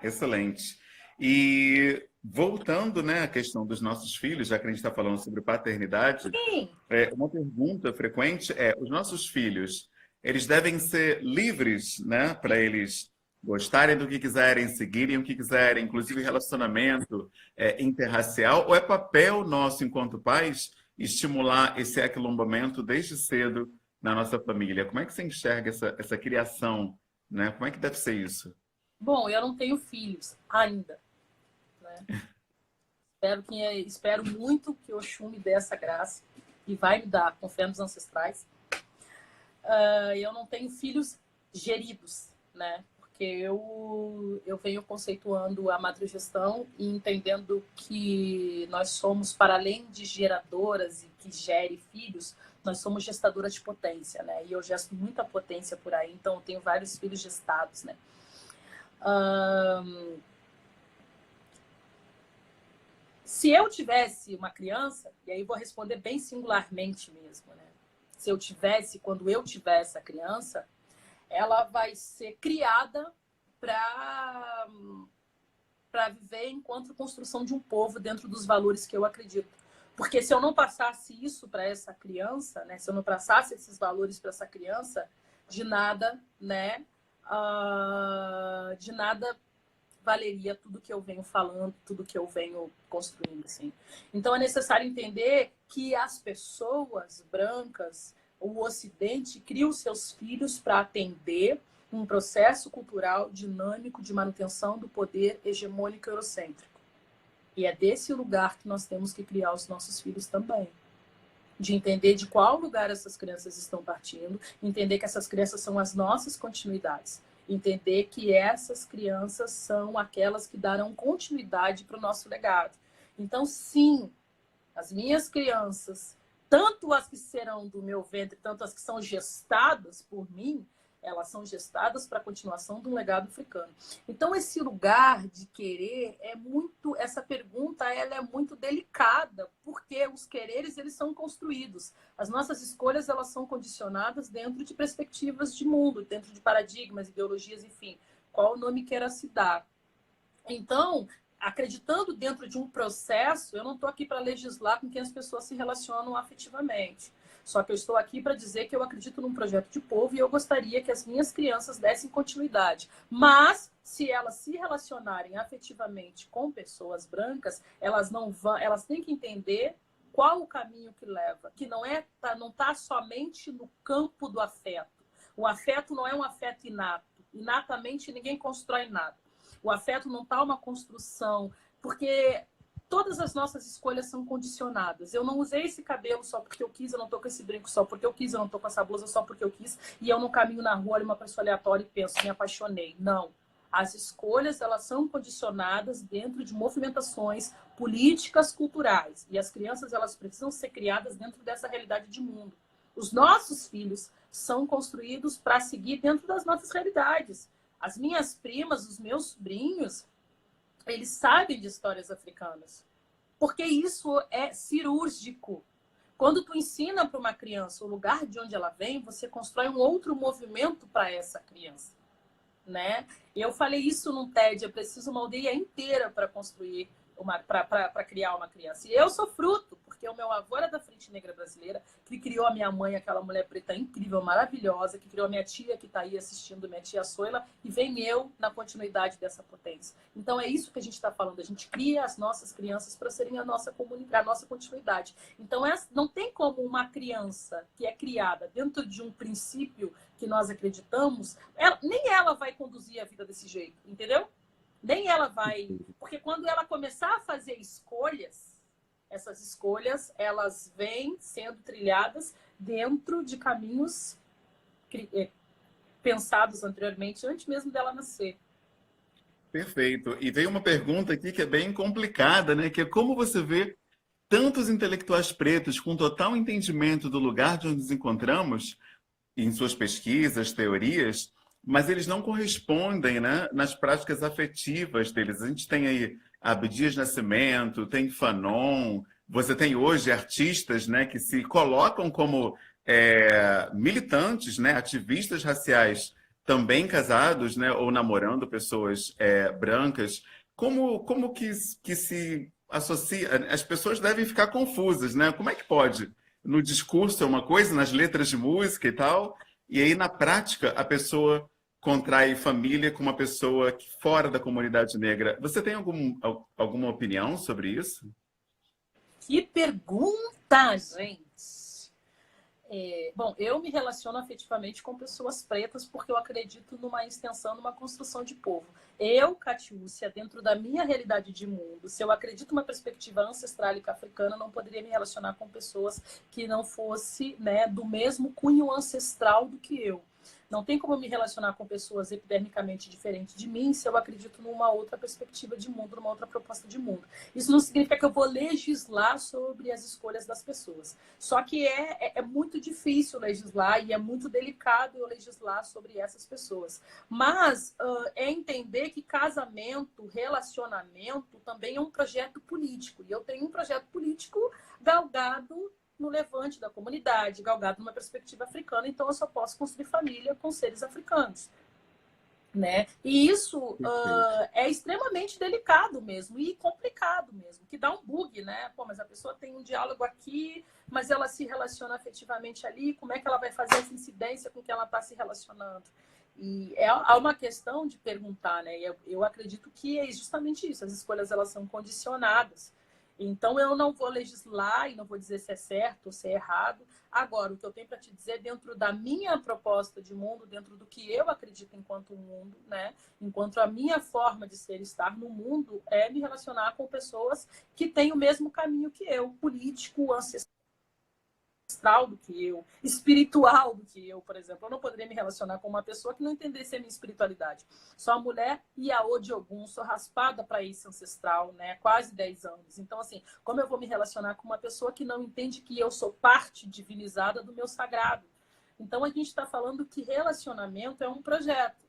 Excelente. E voltando, né, à questão dos nossos filhos, já que a gente está falando sobre paternidade, Sim. Uma pergunta frequente é: os nossos filhos, eles devem ser livres, né, para eles gostarem do que quiserem, seguirem o que quiserem, inclusive relacionamento interracial, ou é papel nosso, enquanto pais, estimular esse aquilombamento desde cedo na nossa família? Como é que você enxerga essa criação, né? Como é que deve ser isso? Bom, eu não tenho filhos ainda, né? Espero muito que o Oxum me dê essa graça e vai me dar, com fé nos ancestrais. Eu não tenho filhos geridos, né? Porque eu venho conceituando a matrigestão e entendendo que nós somos, para além de geradoras e que gere filhos, nós somos gestadoras de potência, né? E eu gesto muita potência por aí, então eu tenho vários filhos gestados, né? Se eu tivesse uma criança, e aí vou responder bem singularmente mesmo, né? Se eu tivesse, quando eu tiver essa criança, ela vai ser criada para viver enquanto construção de um povo dentro dos valores que eu acredito. Porque se eu não passasse isso para essa criança, né? Se eu não passasse esses valores para essa criança, de nada, né? De nada valeria tudo que eu venho falando, tudo que eu venho construindo, assim. Então é necessário entender que as pessoas brancas, o Ocidente, cria os seus filhos para atender um processo cultural dinâmico de manutenção do poder hegemônico eurocêntrico. E é desse lugar que nós temos que criar os nossos filhos também. De entender de qual lugar essas crianças estão partindo, entender que essas crianças são as nossas continuidades. Entender que essas crianças são aquelas que darão continuidade para o nosso legado. Então, sim, as minhas crianças, tanto as que serão do meu ventre, tanto as que são gestadas por mim, elas são gestadas para a continuação de um legado africano. Então, esse lugar de querer essa pergunta ela é muito delicada, porque os quereres eles são construídos. As nossas escolhas elas são condicionadas dentro de perspectivas de mundo, dentro de paradigmas, ideologias, enfim, qual o nome queira se dar. Então, acreditando dentro de um processo, eu não estou aqui para legislar com quem as pessoas se relacionam afetivamente. Só que eu estou aqui para dizer que eu acredito num projeto de povo e eu gostaria que as minhas crianças dessem continuidade. Mas, se elas se relacionarem afetivamente com pessoas brancas, elas têm que entender qual o caminho que leva, que não está somente no campo do afeto. O afeto não é um afeto inato. Inatamente ninguém constrói nada. O afeto não está uma construção, porque todas as nossas escolhas são condicionadas. Eu não usei esse cabelo só porque eu quis, eu não tô com esse brinco só porque eu quis, eu não tô com essa blusa só porque eu quis, e eu não caminho na rua, olho uma pessoa aleatória e penso, me apaixonei. Não. As escolhas, elas são condicionadas dentro de movimentações políticas, culturais. E as crianças, elas precisam ser criadas dentro dessa realidade de mundo. Os nossos filhos são construídos para seguir dentro das nossas realidades. As minhas primas, os meus sobrinhos, eles sabem de histórias africanas. Porque isso é cirúrgico. Quando tu ensina para uma criança o lugar de onde ela vem, você constrói um outro movimento para essa criança. Né? Eu falei isso num TED, eu preciso uma aldeia inteira para construir, para criar uma criança. E eu sou fruto, porque o meu avô era da Frente Negra Brasileira, que criou a minha mãe, aquela mulher preta incrível, maravilhosa, que criou a minha tia, que está aí assistindo, minha tia Soila, e vem eu na continuidade dessa potência. Então é isso que a gente está falando, a gente cria as nossas crianças para serem a nossa continuidade. Então não tem como uma criança que é criada dentro de um princípio que nós acreditamos, nem ela vai conduzir a vida desse jeito, entendeu? Nem ela vai... Porque quando ela começar a fazer escolhas, essas escolhas, elas vêm sendo trilhadas dentro de caminhos pensados anteriormente, antes mesmo dela nascer. Perfeito. E veio uma pergunta aqui que é bem complicada, né? Que é como você vê tantos intelectuais pretos com total entendimento do lugar de onde nos encontramos, em suas pesquisas, teorias, mas eles não correspondem, né, nas práticas afetivas deles. A gente tem aí Abdias Nascimento, tem Fanon, você tem hoje artistas, né, que se colocam como militantes, né, ativistas raciais, também casados, né, ou namorando pessoas brancas. Como que se associa? As pessoas devem ficar confusas, né? Como é que pode? No discurso é uma coisa, nas letras de música e tal, e aí na prática a pessoa contrai família com uma pessoa fora da comunidade negra. Você tem alguma opinião sobre isso? Que pergunta, gente! Bom, eu me relaciono afetivamente com pessoas pretas porque eu acredito numa extensão, numa construção de povo. Eu, Catiúcia, dentro da minha realidade de mundo, se eu acredito numa perspectiva ancestrálica africana, não poderia me relacionar com pessoas que não fosse, né, do mesmo cunho ancestral do que eu. Não tem como eu me relacionar com pessoas epidermicamente diferentes de mim se eu acredito numa outra perspectiva de mundo, numa outra proposta de mundo. Isso não significa que eu vou legislar sobre as escolhas das pessoas. Só que é muito difícil legislar e é muito delicado eu legislar sobre essas pessoas. Mas é entender que casamento, relacionamento também é um projeto político. E eu tenho um projeto político galgado no levante da comunidade, galgado numa perspectiva africana, então eu só posso construir família com seres africanos. Né? E isso é extremamente delicado mesmo e complicado mesmo, que dá um bug, né? Pô, mas a pessoa tem um diálogo aqui, mas ela se relaciona afetivamente ali, como é que ela vai fazer essa incidência com que ela está se relacionando? E há uma questão de perguntar, né? Eu acredito que é justamente isso, as escolhas elas são condicionadas. Então, eu não vou legislar e não vou dizer se é certo ou se é errado. Agora, o que eu tenho para te dizer, dentro da minha proposta de mundo, dentro do que eu acredito enquanto mundo, né? Enquanto a minha forma de ser e estar no mundo, é me relacionar com pessoas que têm o mesmo caminho que eu, político, ancestral do que eu, espiritual do que eu, por exemplo. Eu não poderia me relacionar com uma pessoa que não entendesse a minha espiritualidade. Sou uma mulher Iaô de Ogum, sou raspada para isso ancestral, né? Quase 10 anos. Então, assim, como eu vou me relacionar com uma pessoa que não entende que eu sou parte divinizada do meu sagrado? Então, a gente está falando que relacionamento é um projeto.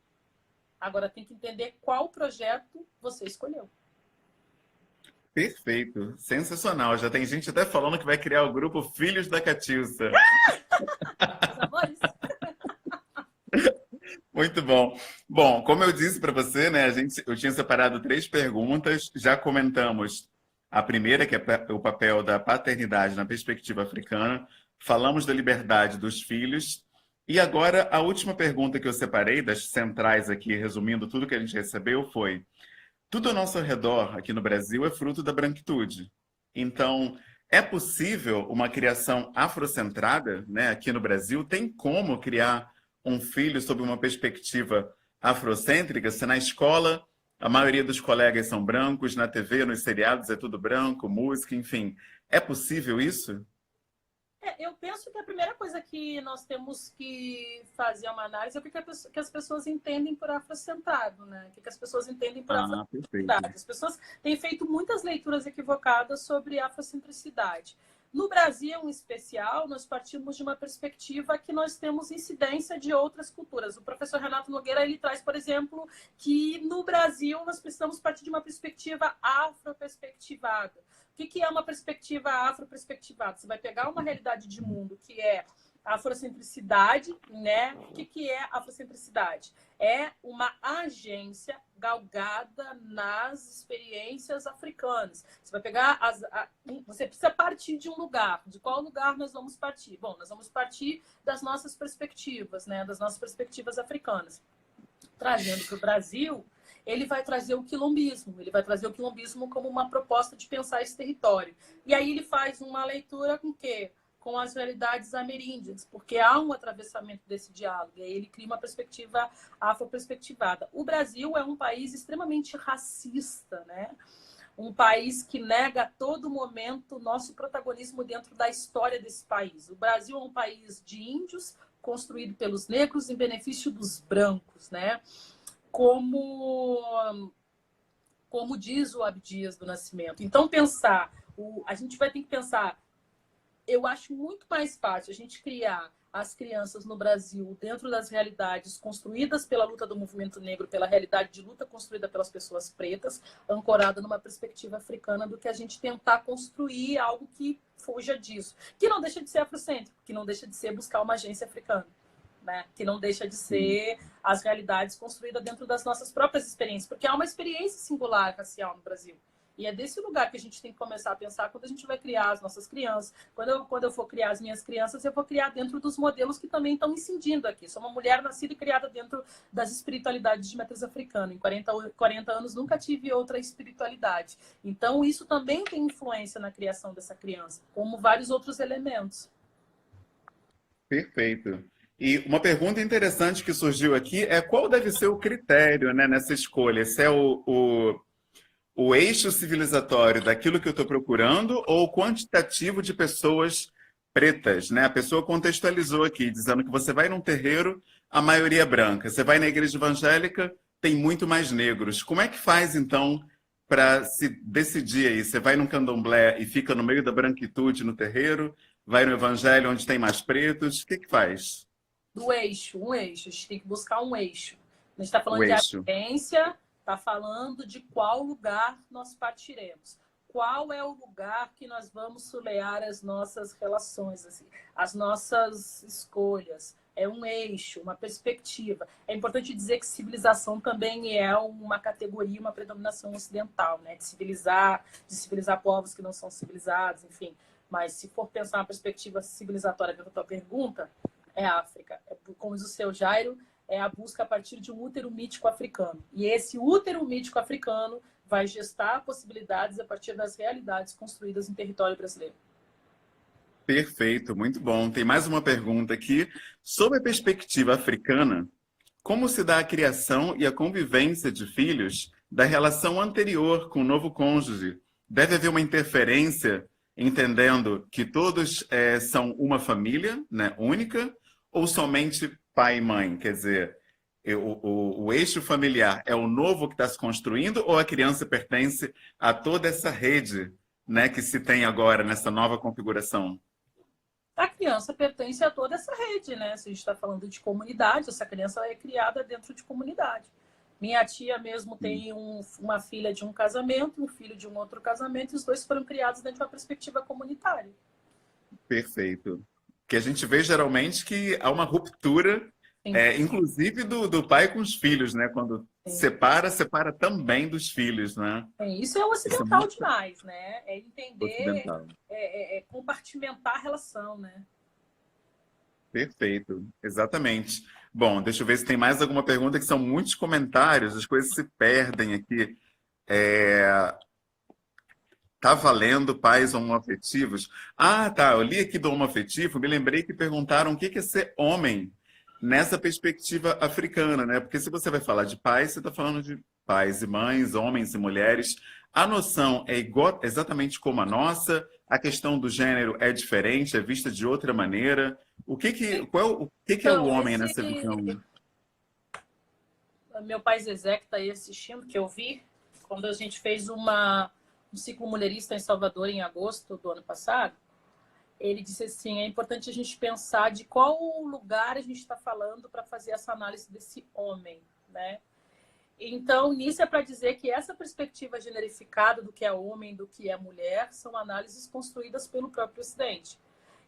Agora, tem que entender qual projeto você escolheu. Perfeito, sensacional. Já tem gente até falando que vai criar o grupo Filhos da Catiúcia. Meus amores. Muito bom. Bom, como eu disse para você, né, eu tinha separado 3 perguntas. Já comentamos a primeira, que é o papel da paternidade na perspectiva africana. Falamos da liberdade dos filhos. E agora, a última pergunta que eu separei, das centrais aqui, resumindo tudo que a gente recebeu, foi: tudo ao nosso redor, aqui no Brasil, é fruto da branquitude. Então, é possível uma criação afrocentrada, né, aqui no Brasil? Tem como criar um filho sob uma perspectiva afrocêntrica, se na escola a maioria dos colegas são brancos, na TV, nos seriados é tudo branco, música, enfim. É possível isso? Eu penso que a primeira coisa que nós temos que fazer uma análise é o que as pessoas entendem por afrocentrado, né? O que as pessoas entendem por Ah, perfeito. afrocentricidade. As pessoas têm feito muitas leituras equivocadas sobre afrocentricidade. No Brasil, em especial, nós partimos de uma perspectiva que nós temos incidência de outras culturas. O professor Renato Nogueira, ele traz, por exemplo, que no Brasil nós precisamos partir de uma perspectiva afroperspectivada. O que é uma perspectiva afroperspectivada? Você vai pegar uma realidade de mundo que é afrocentricidade, né? O que é afrocentricidade? É uma agência galgada nas experiências africanas. Você vai pegar você precisa partir de um lugar. De qual lugar nós vamos partir? Bom, nós vamos partir das nossas perspectivas, né? Das nossas perspectivas africanas. Trazendo para o Brasil, ele vai trazer o quilombismo. Ele vai trazer o quilombismo como uma proposta de pensar esse território. E aí ele faz uma leitura com o quê? Com as realidades ameríndias, porque há um atravessamento desse diálogo, e aí ele cria uma perspectiva afroperspectivada. O Brasil é um país extremamente racista, né? Um país que nega a todo momento o nosso protagonismo dentro da história desse país. O Brasil é um país de índios, construído pelos negros em benefício dos brancos, né? Como diz o Abdias do Nascimento. Então, a gente vai ter que pensar. Eu acho muito mais fácil a gente criar as crianças no Brasil dentro das realidades construídas pela luta do movimento negro, pela realidade de luta construída pelas pessoas pretas, ancorada numa perspectiva africana, do que a gente tentar construir algo que fuja disso. Que não deixa de ser afrocêntrico, que não deixa de ser buscar uma agência africana, né? Que não deixa de ser as realidades construídas dentro das nossas próprias experiências, porque há uma experiência singular racial no Brasil. E é desse lugar que a gente tem que começar a pensar quando a gente vai criar as nossas crianças. Quando eu for criar as minhas crianças, eu vou criar dentro dos modelos que também estão incidindo aqui. Sou uma mulher nascida e criada dentro das espiritualidades de matriz africana. Em 40 anos nunca tive outra espiritualidade. Então isso também tem influência na criação dessa criança, como vários outros elementos. Perfeito. E uma pergunta interessante que surgiu aqui é qual deve ser o critério, né, nessa escolha? Se é o eixo civilizatório daquilo que eu estou procurando ou o quantitativo de pessoas pretas, né? A pessoa contextualizou aqui, dizendo que você vai num terreiro, a maioria é branca. Você vai na igreja evangélica, tem muito mais negros. Como é que faz, então, para se decidir aí? Você vai num candomblé e fica no meio da branquitude no terreiro? Vai no evangelho onde tem mais pretos? O que que faz? Do eixo, um eixo. A gente tem que buscar um eixo. A gente está O falando de eixo. agência, está falando de qual lugar nós partiremos. Qual é o lugar que nós vamos solear as nossas relações, assim, as nossas escolhas. É um eixo, uma perspectiva. É importante dizer que civilização também é uma categoria, uma predominação ocidental, né? De civilizar povos que não são civilizados, enfim. Mas se for pensar uma perspectiva civilizatória da tua pergunta, é a África. Como diz o seu Jairo, é a busca a partir de um útero mítico africano. E esse útero mítico africano vai gestar possibilidades a partir das realidades construídas em território brasileiro. Perfeito, muito bom. Tem mais uma pergunta aqui. Sob a perspectiva africana, como se dá a criação e a convivência de filhos da relação anterior com o novo cônjuge? Deve haver uma interferência, entendendo que todos são uma família, né, única, ou somente pai e mãe? Quer dizer, o eixo familiar é o novo que está se construindo ou a criança pertence a toda essa rede, né, que se tem agora nessa nova configuração? A criança pertence a toda essa rede, né? Se a gente está falando de comunidade, essa criança é criada dentro de comunidade. Minha tia mesmo tem uma filha de um casamento, um filho de um outro casamento, e os dois foram criados dentro de uma perspectiva comunitária. Perfeito. Que a gente vê geralmente que há uma ruptura, Sim, inclusive do pai com os filhos, né? Quando sim. separa também dos filhos, né? Isso é Isso é ocidental muito demais, né? É entender, ocidental. compartimentar a relação, né? Perfeito, exatamente. Bom, deixa eu ver se tem mais alguma pergunta, que são muitos comentários, as coisas se perdem aqui. É, Tá valendo pais homoafetivos? Ah, tá. Eu li aqui do homoafetivo, me lembrei que perguntaram o que é ser homem nessa perspectiva africana, né? Porque se você vai falar de pais, você está falando de pais e mães, homens e mulheres. A noção é igual, exatamente como a nossa, a questão do gênero é diferente, é vista de outra maneira. O que é o Então, homem nessa visão? meu pai Zezé, que está aí assistindo, que eu vi, quando a gente fez um ciclo mulherista em Salvador em agosto do ano passado, ele disse assim, é importante a gente pensar de qual lugar a gente está falando para fazer essa análise desse homem, né? Então, nisso é para dizer que essa perspectiva generificada do que é homem, do que é mulher, são análises construídas pelo próprio Ocidente.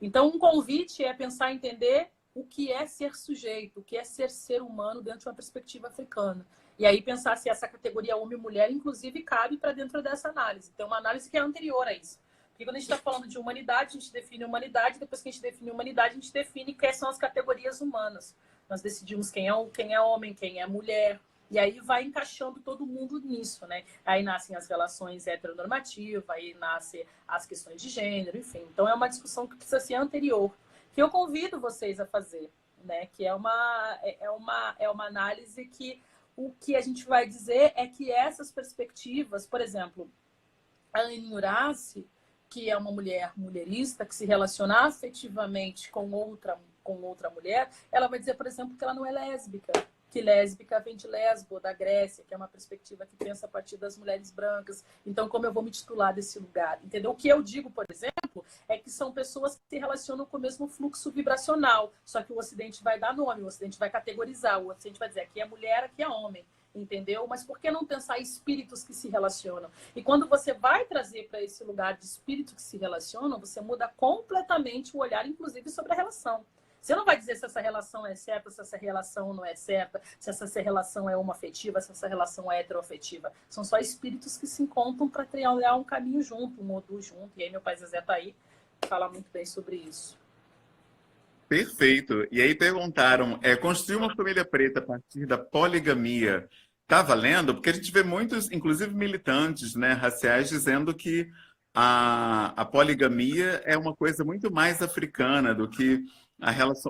Então, um convite é pensar e entender o que é ser sujeito, o que é ser humano dentro de uma perspectiva africana. E aí pensar se essa categoria homem e mulher, inclusive, cabe para dentro dessa análise. Tem uma análise que é anterior a isso. Porque quando a gente está falando de humanidade, a gente define humanidade, depois que a gente define humanidade, a gente define quais são as categorias humanas. Nós decidimos quem é homem, quem é mulher, e aí vai encaixando todo mundo nisso, né? Aí nascem as relações heteronormativas, aí nascem as questões de gênero, enfim. Então é uma discussão que precisa ser anterior, que eu convido vocês a fazer, né? Que é uma análise que o que a gente vai dizer é que essas perspectivas, por exemplo, a Anne Urace, que é uma mulher mulherista, que se relaciona afetivamente com outra mulher, ela vai dizer, por exemplo, que ela não é lésbica, que lésbica vem de Lesbo, da Grécia, que é uma perspectiva que pensa a partir das mulheres brancas. Então, como eu vou me titular desse lugar? Entendeu? O que eu digo, por exemplo, é que são pessoas que se relacionam com o mesmo fluxo vibracional, só que o Ocidente vai dar nome, o Ocidente vai categorizar, o Ocidente vai dizer aqui é mulher, aqui é homem. Entendeu? Mas por que não pensar em espíritos que se relacionam? E quando você vai trazer para esse lugar de espíritos que se relacionam, você muda completamente o olhar, inclusive, sobre a relação. Você não vai dizer se essa relação é certa, se essa relação não é certa, se essa relação é homoafetiva, se essa relação é heteroafetiva. São só espíritos que se encontram para triangular um caminho junto, um modus junto. E aí meu pai Zezé tá aí, fala muito bem sobre isso. Perfeito. E aí perguntaram, construir uma família preta a partir da poligamia está valendo? Porque a gente vê muitos, inclusive militantes, né, raciais, dizendo que a poligamia é uma coisa muito mais africana do que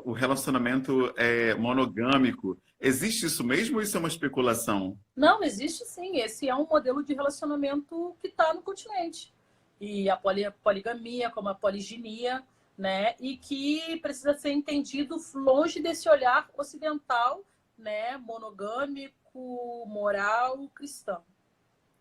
o relacionamento monogâmico. Existe isso mesmo ou isso é uma especulação? Não, existe sim. Esse é um modelo de relacionamento que está no continente. E a poligamia, como a poliginia, né? E que precisa ser entendido longe desse olhar ocidental, né? Monogâmico, moral, cristão,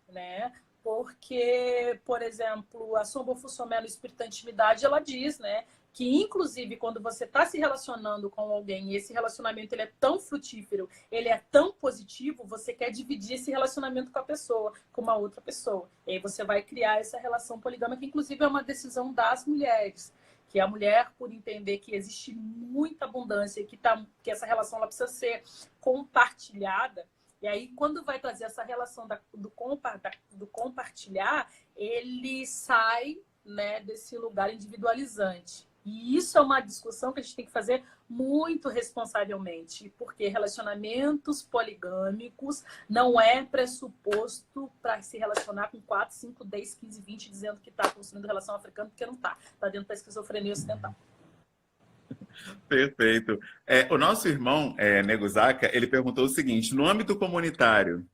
né? Porque, por exemplo, a Sombo Fussomelo Espírito da Intimidade, ela diz, né? Que, inclusive, quando você está se relacionando com alguém e esse relacionamento ele é tão frutífero, ele é tão positivo, você quer dividir esse relacionamento com a pessoa, com uma outra pessoa. E aí você vai criar essa relação poligâmica, que, inclusive, é uma decisão das mulheres. Que a mulher, por entender que existe muita abundância e que essa relação ela precisa ser compartilhada, e aí, quando vai trazer essa relação do compartilhar, ele sai, né, desse lugar individualizante. E isso é uma discussão que a gente tem que fazer muito responsavelmente, porque relacionamentos poligâmicos não é pressuposto para se relacionar com 4, 5, 10, 15, 20, dizendo que está construindo relação africana, porque não está. Está dentro da esquizofrenia ocidental. Perfeito. O nosso irmão, Nego Zaka, ele perguntou o seguinte, no âmbito comunitário,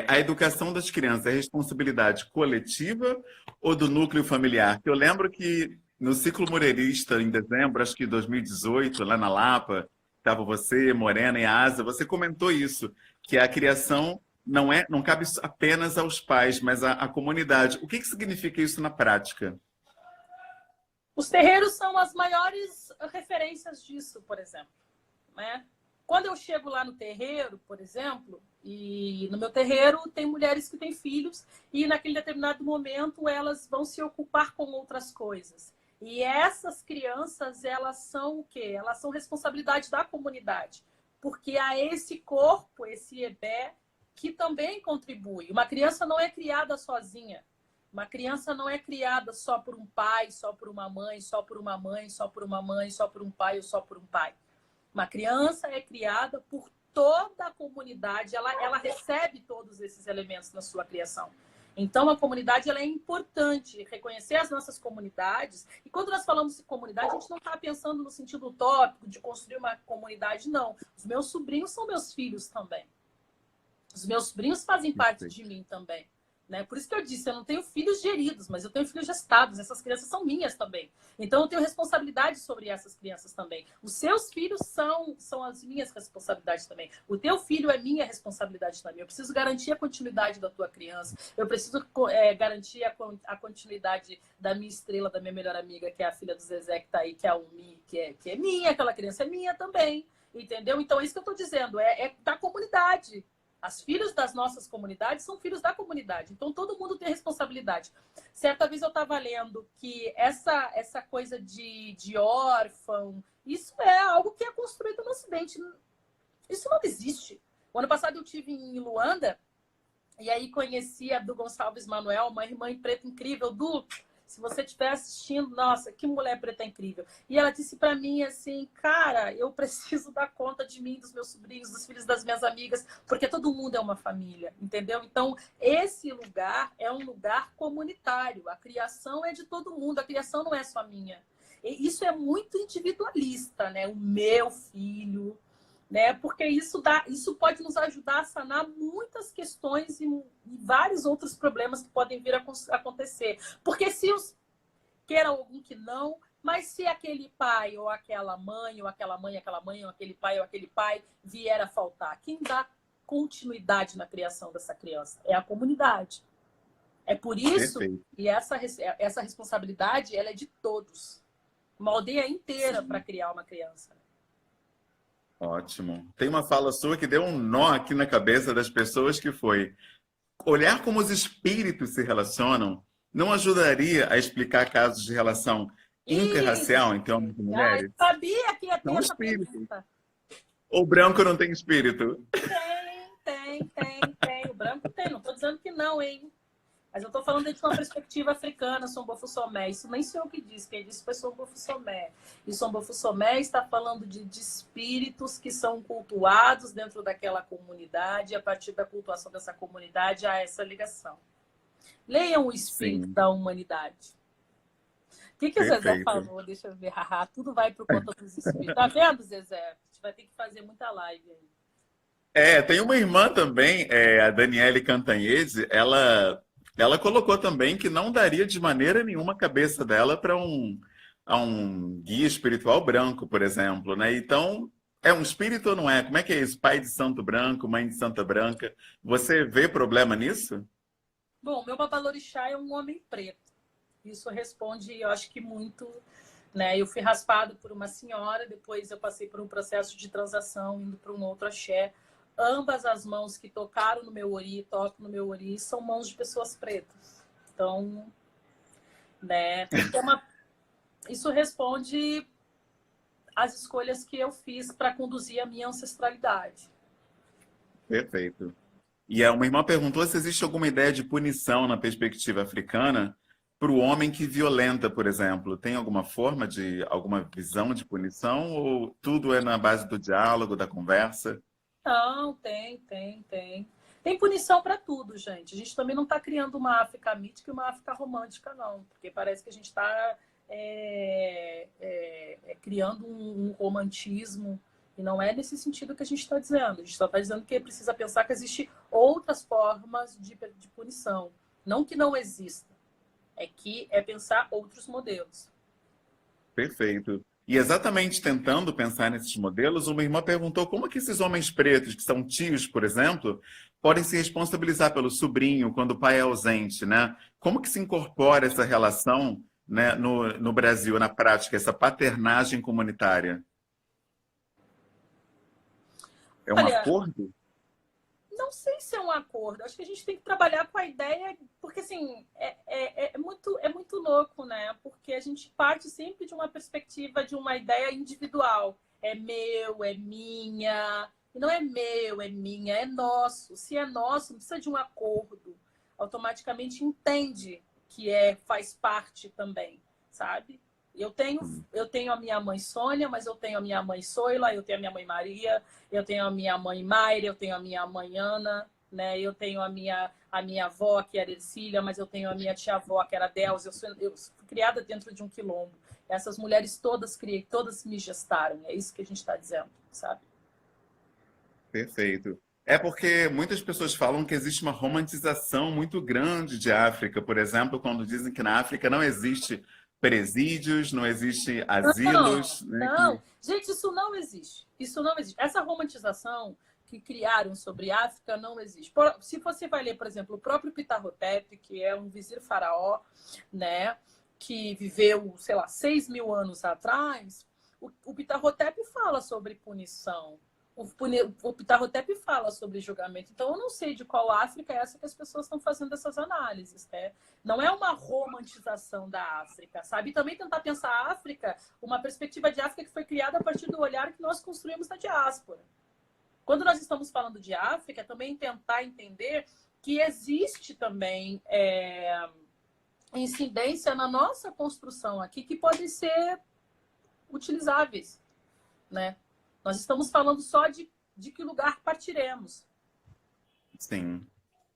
a educação das crianças é responsabilidade coletiva ou do núcleo familiar? Eu lembro que no ciclo moreirista, em dezembro, acho que 2018, lá na Lapa, estava você, Morena e Asa, você comentou isso, que a criação não cabe apenas aos pais, mas à comunidade. O que significa isso na prática? Os terreiros são as maiores referências disso, por exemplo, né? Quando eu chego lá no terreiro, por exemplo, e no meu terreiro tem mulheres que têm filhos e naquele determinado momento elas vão se ocupar com outras coisas. E essas crianças, elas são o quê? Elas são responsabilidade da comunidade, porque há esse corpo, esse ebé, que também contribui. Uma criança não é criada sozinha. Uma criança não é criada só por um pai, só por uma mãe, só por uma mãe, só por uma mãe, só por um pai ou só por um pai. Uma criança é criada por toda a comunidade, ela recebe todos esses elementos na sua criação. Então, a comunidade ela é importante, reconhecer as nossas comunidades. E quando nós falamos de comunidade, a gente não está pensando no sentido utópico de construir uma comunidade, não. Os meus sobrinhos são meus filhos também. Os meus sobrinhos fazem parte de mim também. Né? Por isso que eu disse, eu não tenho filhos geridos, mas eu tenho filhos gestados. Essas crianças são minhas também. Então, eu tenho responsabilidade sobre essas crianças também. Os seus filhos são as minhas responsabilidades também. O teu filho é minha responsabilidade também. Eu preciso garantir a continuidade da tua criança. Eu preciso garantir a continuidade da minha estrela, da minha melhor amiga, que é a filha do Zezé, que está aí, que é a Umi, que é minha. Aquela criança é minha também. Entendeu? Então, é isso que eu estou dizendo. É da comunidade. As filhos das nossas comunidades são filhos da comunidade. Então, todo mundo tem responsabilidade. Certa vez eu estava lendo que essa coisa de órfão, isso é algo que é construído no Ocidente. Isso não existe. O ano passado eu estive em Luanda e aí conheci a Du Gonçalves Manuel, uma irmã preta incrível. Du, se você estiver assistindo, nossa, que mulher preta incrível. E ela disse para mim assim, cara, eu preciso dar conta de mim, dos meus sobrinhos, dos filhos das minhas amigas, porque todo mundo é uma família, entendeu? Então, esse lugar é um lugar comunitário. A criação é de todo mundo, a criação não é só minha. E isso é muito individualista, né? O meu filho, né? Porque isso pode nos ajudar a sanar muitas questões e vários outros problemas que podem vir a acontecer. Porque se queiram algum que não, mas se aquele pai ou aquela mãe, ou aquela mãe, ou aquele pai ou aquele pai vier a faltar, quem dá continuidade na criação dessa criança? É a comunidade. É por isso que essa responsabilidade ela é de todos. Uma aldeia inteira para criar uma criança. Ótimo. Tem uma fala sua que deu um nó aqui na cabeça das pessoas que foi olhar como os espíritos se relacionam não ajudaria a explicar casos de relação interracial Isso. entre homens e Ai, mulheres? sabia que ia ter São essa espíritos. pergunta. Ou branco não tem espírito? Tem. O branco tem, não estou dizendo que não, hein? Mas eu estou falando de uma perspectiva africana, Sombo Fussomé. Isso nem sei o que diz, quem disse foi Sombo Fussomé. E Sombo Fussomé está falando de espíritos que são cultuados dentro daquela comunidade, e a partir da cultuação dessa comunidade há essa ligação. Leiam o espírito Sim, da humanidade. O que o Zezé perfeito. falou? Deixa eu ver. Haha, tudo vai por conta dos espíritos. Tá vendo, Zezé? A gente vai ter que fazer muita live aí. Tem uma irmã também, a Daniele Cantanhede, ela colocou também que não daria de maneira nenhuma a cabeça dela para a um guia espiritual branco, por exemplo, né? Então, é um espírito ou não é? Como é que é isso? Pai de santo branco, mãe de santa branca. Você vê problema nisso? Bom, meu babalorixá é um homem preto. Isso responde, eu acho que muito, né? Eu fui raspado por uma senhora, depois eu passei por um processo de transação, indo para um outro axé. Ambas as mãos que tocaram no meu ori, tocam no meu ori, são mãos de pessoas pretas. Então, né? Isso responde às escolhas que eu fiz para conduzir a minha ancestralidade. Perfeito. E uma irmã perguntou se existe alguma ideia de punição na perspectiva africana para o homem que violenta, por exemplo. Tem alguma forma de, alguma visão de punição ou tudo é na base do diálogo, da conversa? Não, tem. Tem punição para tudo, gente. A gente também não está criando uma África mítica e uma África romântica, não. Porque parece que a gente está criando um romantismo. E não é nesse sentido que a gente está dizendo. A gente só está dizendo que precisa pensar que existem outras formas de punição. Não que não exista. É pensar outros modelos. Perfeito. E exatamente tentando pensar nesses modelos, uma irmã perguntou como que esses homens pretos, que são tios, por exemplo, podem se responsabilizar pelo sobrinho quando o pai é ausente, né? Como que se incorpora essa relação, né, no Brasil, na prática, essa paternagem comunitária? É um Olha, acordo? não sei se é um acordo. Acho que a gente tem que trabalhar com a ideia, porque assim, é muito louco, né? Porque a gente parte sempre de uma perspectiva, de uma ideia individual. É meu, é minha. E não é meu, é minha, é nosso. Se é nosso, não precisa de um acordo. Automaticamente entende que faz parte também, sabe? Eu tenho a minha mãe Sônia, mas eu tenho a minha mãe Soila, eu tenho a minha mãe Maria, eu tenho a minha mãe Mayra, eu tenho a minha mãe Ana, né? Eu tenho a minha avó, que era Ercília, mas eu tenho a minha tia-avó, que era Delza. Eu fui criada dentro de um quilombo. Essas mulheres todas me gestaram. É isso que a gente está dizendo, sabe? Perfeito. É porque muitas pessoas falam que existe uma romantização muito grande de África, por exemplo, quando dizem que na África não existe presídios, não existe Não, asilos, né? não. Gente, isso não existe. Isso não existe. Essa romantização que criaram sobre a África não existe. Se você vai ler, por exemplo, o próprio Ptah-Hotep, que é um vizir faraó, né, que viveu, sei lá, 6.000 anos atrás, o Ptah-Hotep fala sobre punição. O Ptah-Hotep fala sobre julgamento. Então, eu não sei de qual África é essa que as pessoas estão fazendo essas análises, né? Não é uma romantização da África, sabe? E também tentar pensar a África, uma perspectiva de África que foi criada a partir do olhar que nós construímos na diáspora. Quando nós estamos falando de África, também tentar entender que existe também incidência na nossa construção aqui que podem ser utilizáveis, né? Nós estamos falando só de que lugar partiremos. Sim,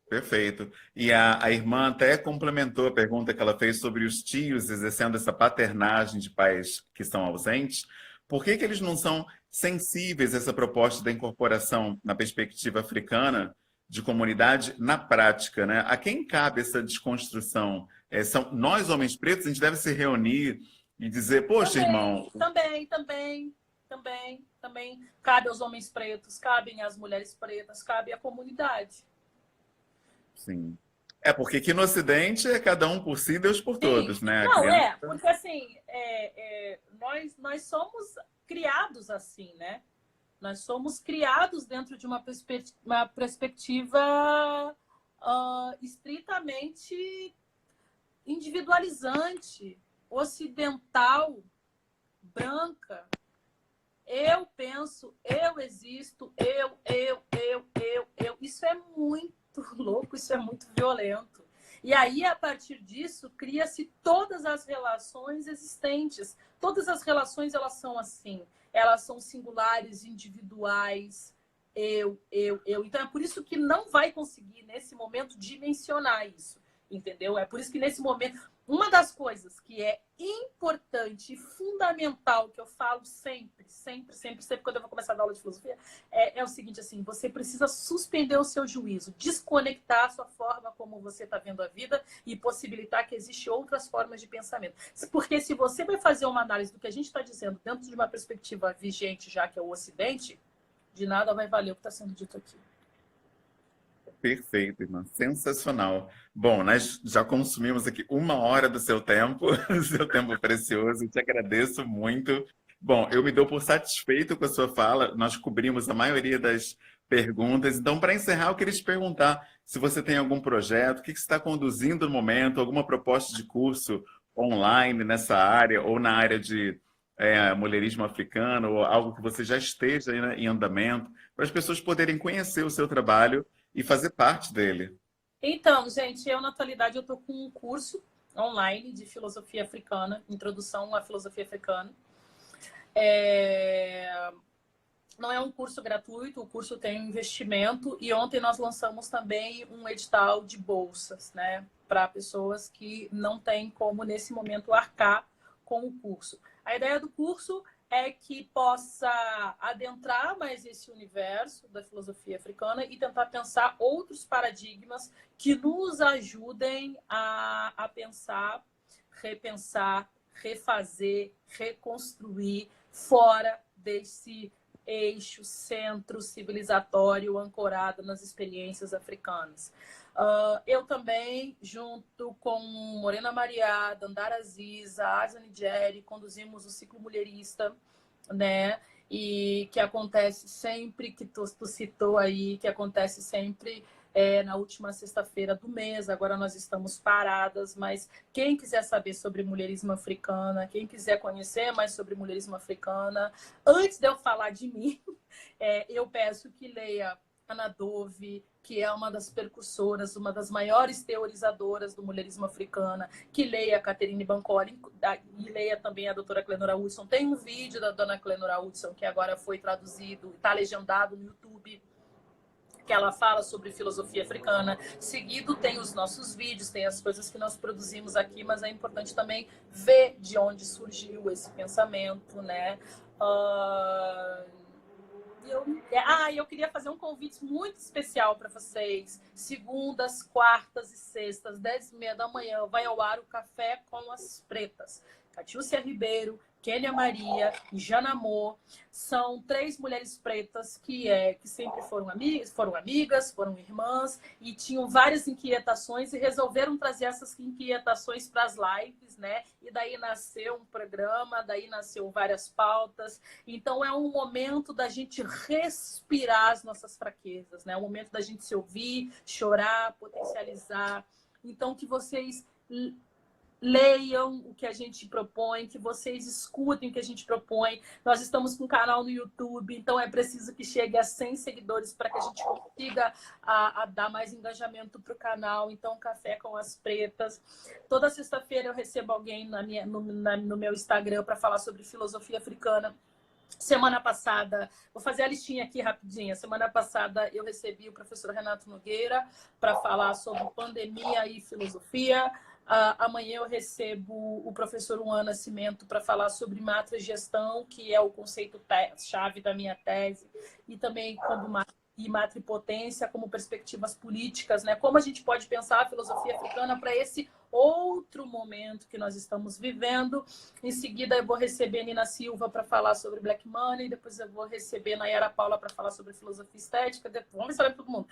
perfeito. E a irmã até complementou a pergunta que ela fez sobre os tios exercendo essa paternagem de pais que estão ausentes. Por que que eles não são sensíveis a essa proposta da incorporação na perspectiva africana de comunidade na prática, né? A quem cabe essa desconstrução? São nós, homens pretos, a gente deve se reunir e dizer, poxa, irmão, Também cabe aos homens pretos, cabem às mulheres pretas, cabe à comunidade. sim. É porque aqui no Ocidente é cada um por si, Deus por Sim. todos, né? A Não, criança. porque assim, nós somos criados assim, né? Nós somos criados dentro de uma perspectiva estritamente individualizante, ocidental, branca, eu penso, eu existo, eu. Isso é muito louco, isso é muito violento. E aí, a partir disso, cria-se todas as relações existentes. Todas as relações, elas são assim. Elas são singulares, individuais, eu. Então, é por isso que não vai conseguir, nesse momento, dimensionar isso. Entendeu? É por isso que, nesse momento, uma das coisas que é importante e fundamental, que eu falo sempre quando eu vou começar a dar aula de filosofia, é o seguinte, assim, você precisa suspender o seu juízo, desconectar a sua forma como você está vendo a vida e possibilitar que existam outras formas de pensamento. Porque se você vai fazer uma análise do que a gente está dizendo dentro de uma perspectiva vigente, já que é o Ocidente, de nada vai valer o que está sendo dito aqui. Perfeito, irmã. Sensacional. Bom, nós já consumimos aqui 1 hora do seu tempo, seu tempo precioso. Te agradeço muito. Bom, eu me dou por satisfeito com a sua fala. Nós cobrimos a maioria das perguntas. Então, para encerrar, eu queria te perguntar se você tem algum projeto, o que você está conduzindo no momento, alguma proposta de curso online nessa área ou na área de mulherismo africano, ou algo que você já esteja aí, né, em andamento, para as pessoas poderem conhecer o seu trabalho e fazer parte dele. Então, gente, eu na atualidade eu estou com um curso online de filosofia africana, introdução à filosofia africana. Não é um curso gratuito, o curso tem um investimento e ontem nós lançamos também um edital de bolsas, né, para pessoas que não têm como nesse momento arcar com o curso. A ideia do curso é que possa adentrar mais esse universo da filosofia africana e tentar pensar outros paradigmas que nos ajudem a pensar, repensar, refazer, reconstruir fora desse eixo, centro civilizatório ancorado nas experiências africanas. Eu também, junto com Morena Mariá, Dandara Aziz, Asa Nigeri, conduzimos o ciclo mulherista, né? E que acontece sempre, que tu citou aí, que acontece sempre na última sexta-feira do mês. Agora nós estamos paradas, mas quem quiser saber sobre mulherismo africana, quem quiser conhecer mais sobre mulherismo africana, antes de eu falar de mim, eu peço que leia Ana Dove, que é uma das percursoras, uma das maiores teorizadoras do mulherismo africano, que leia a Catherine Bancoli e leia também a doutora Clenora Hudson. Tem um vídeo da dona Clenora Hudson que agora foi traduzido, está legendado no YouTube, que ela fala sobre filosofia africana. Seguido tem os nossos vídeos, tem as coisas que nós produzimos aqui, mas é importante também ver de onde surgiu esse pensamento, né? Eu queria fazer um convite muito especial para vocês. Segundas, quartas e sextas, 10h30 da manhã, vai ao ar o Café com as Pretas. Catiúcia Ribeiro, Kênia Maria e Jana Amor são 3 mulheres pretas que sempre foram amigas, foram irmãs e tinham várias inquietações e resolveram trazer essas inquietações para as lives, né? E daí nasceu um programa, daí nasceu várias pautas. Então é um momento da gente respirar as nossas fraquezas, né? É um momento da gente se ouvir, chorar, potencializar. Então que vocês leiam o que a gente propõe, que vocês escutem o que a gente propõe. Nós estamos com um canal no YouTube, então é preciso que chegue a 100 seguidores para que a gente consiga a dar mais engajamento para o canal. Então, Café com as Pretas. Toda sexta-feira eu recebo alguém no meu Instagram para falar sobre filosofia africana. Semana passada, vou fazer a listinha aqui rapidinha. Semana passada eu recebi o professor Renato Nogueira para falar sobre pandemia e filosofia. Amanhã eu recebo o professor Juan Nascimento para falar sobre matrigestão, que é o conceito-chave da minha tese, e também como matripotência, como perspectivas políticas, né? Como a gente pode pensar a filosofia africana para esse outro momento que nós estamos vivendo. Em seguida, eu vou receber Nina Silva para falar sobre Black Money, depois eu vou receber Nayara Paula para falar sobre filosofia estética, vamos receber todo mundo.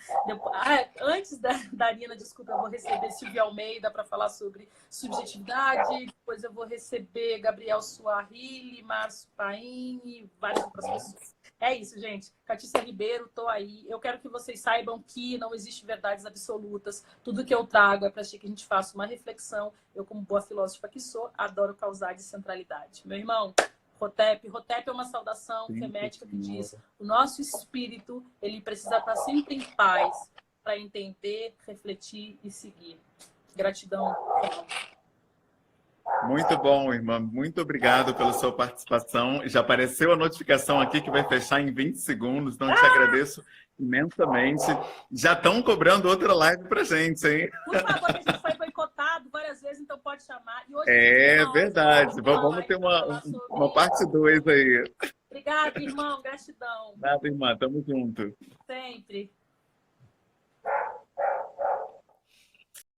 Antes da Nina, desculpa, eu vou receber Silvia Almeida para falar sobre subjetividade, depois eu vou receber Gabriel Suarrilli, Márcio Paim e várias outras pessoas. É isso, gente. Catícia Ribeiro, tô aí. Eu quero que vocês saibam que não existe verdades absolutas. Tudo que eu trago é para que a gente faça uma reflexão. Eu, como boa filósofa que sou, adoro causar descentralidade. Meu irmão, Hotep é uma saudação kemética que diz: o nosso espírito, ele precisa estar sempre em paz para entender, refletir e seguir. Gratidão. Muito bom, irmã. Muito obrigado pela sua participação. Já apareceu a notificação aqui que vai fechar em 20 segundos, então te agradeço imensamente. Já estão cobrando outra live pra gente, hein? Por favor, que a gente foi boicotado várias vezes, então pode chamar. E hoje É verdade. Vamos ter sobre... uma parte 2 aí. Obrigada, irmão. Gratidão. Nada, irmã. Tamo junto. Sempre.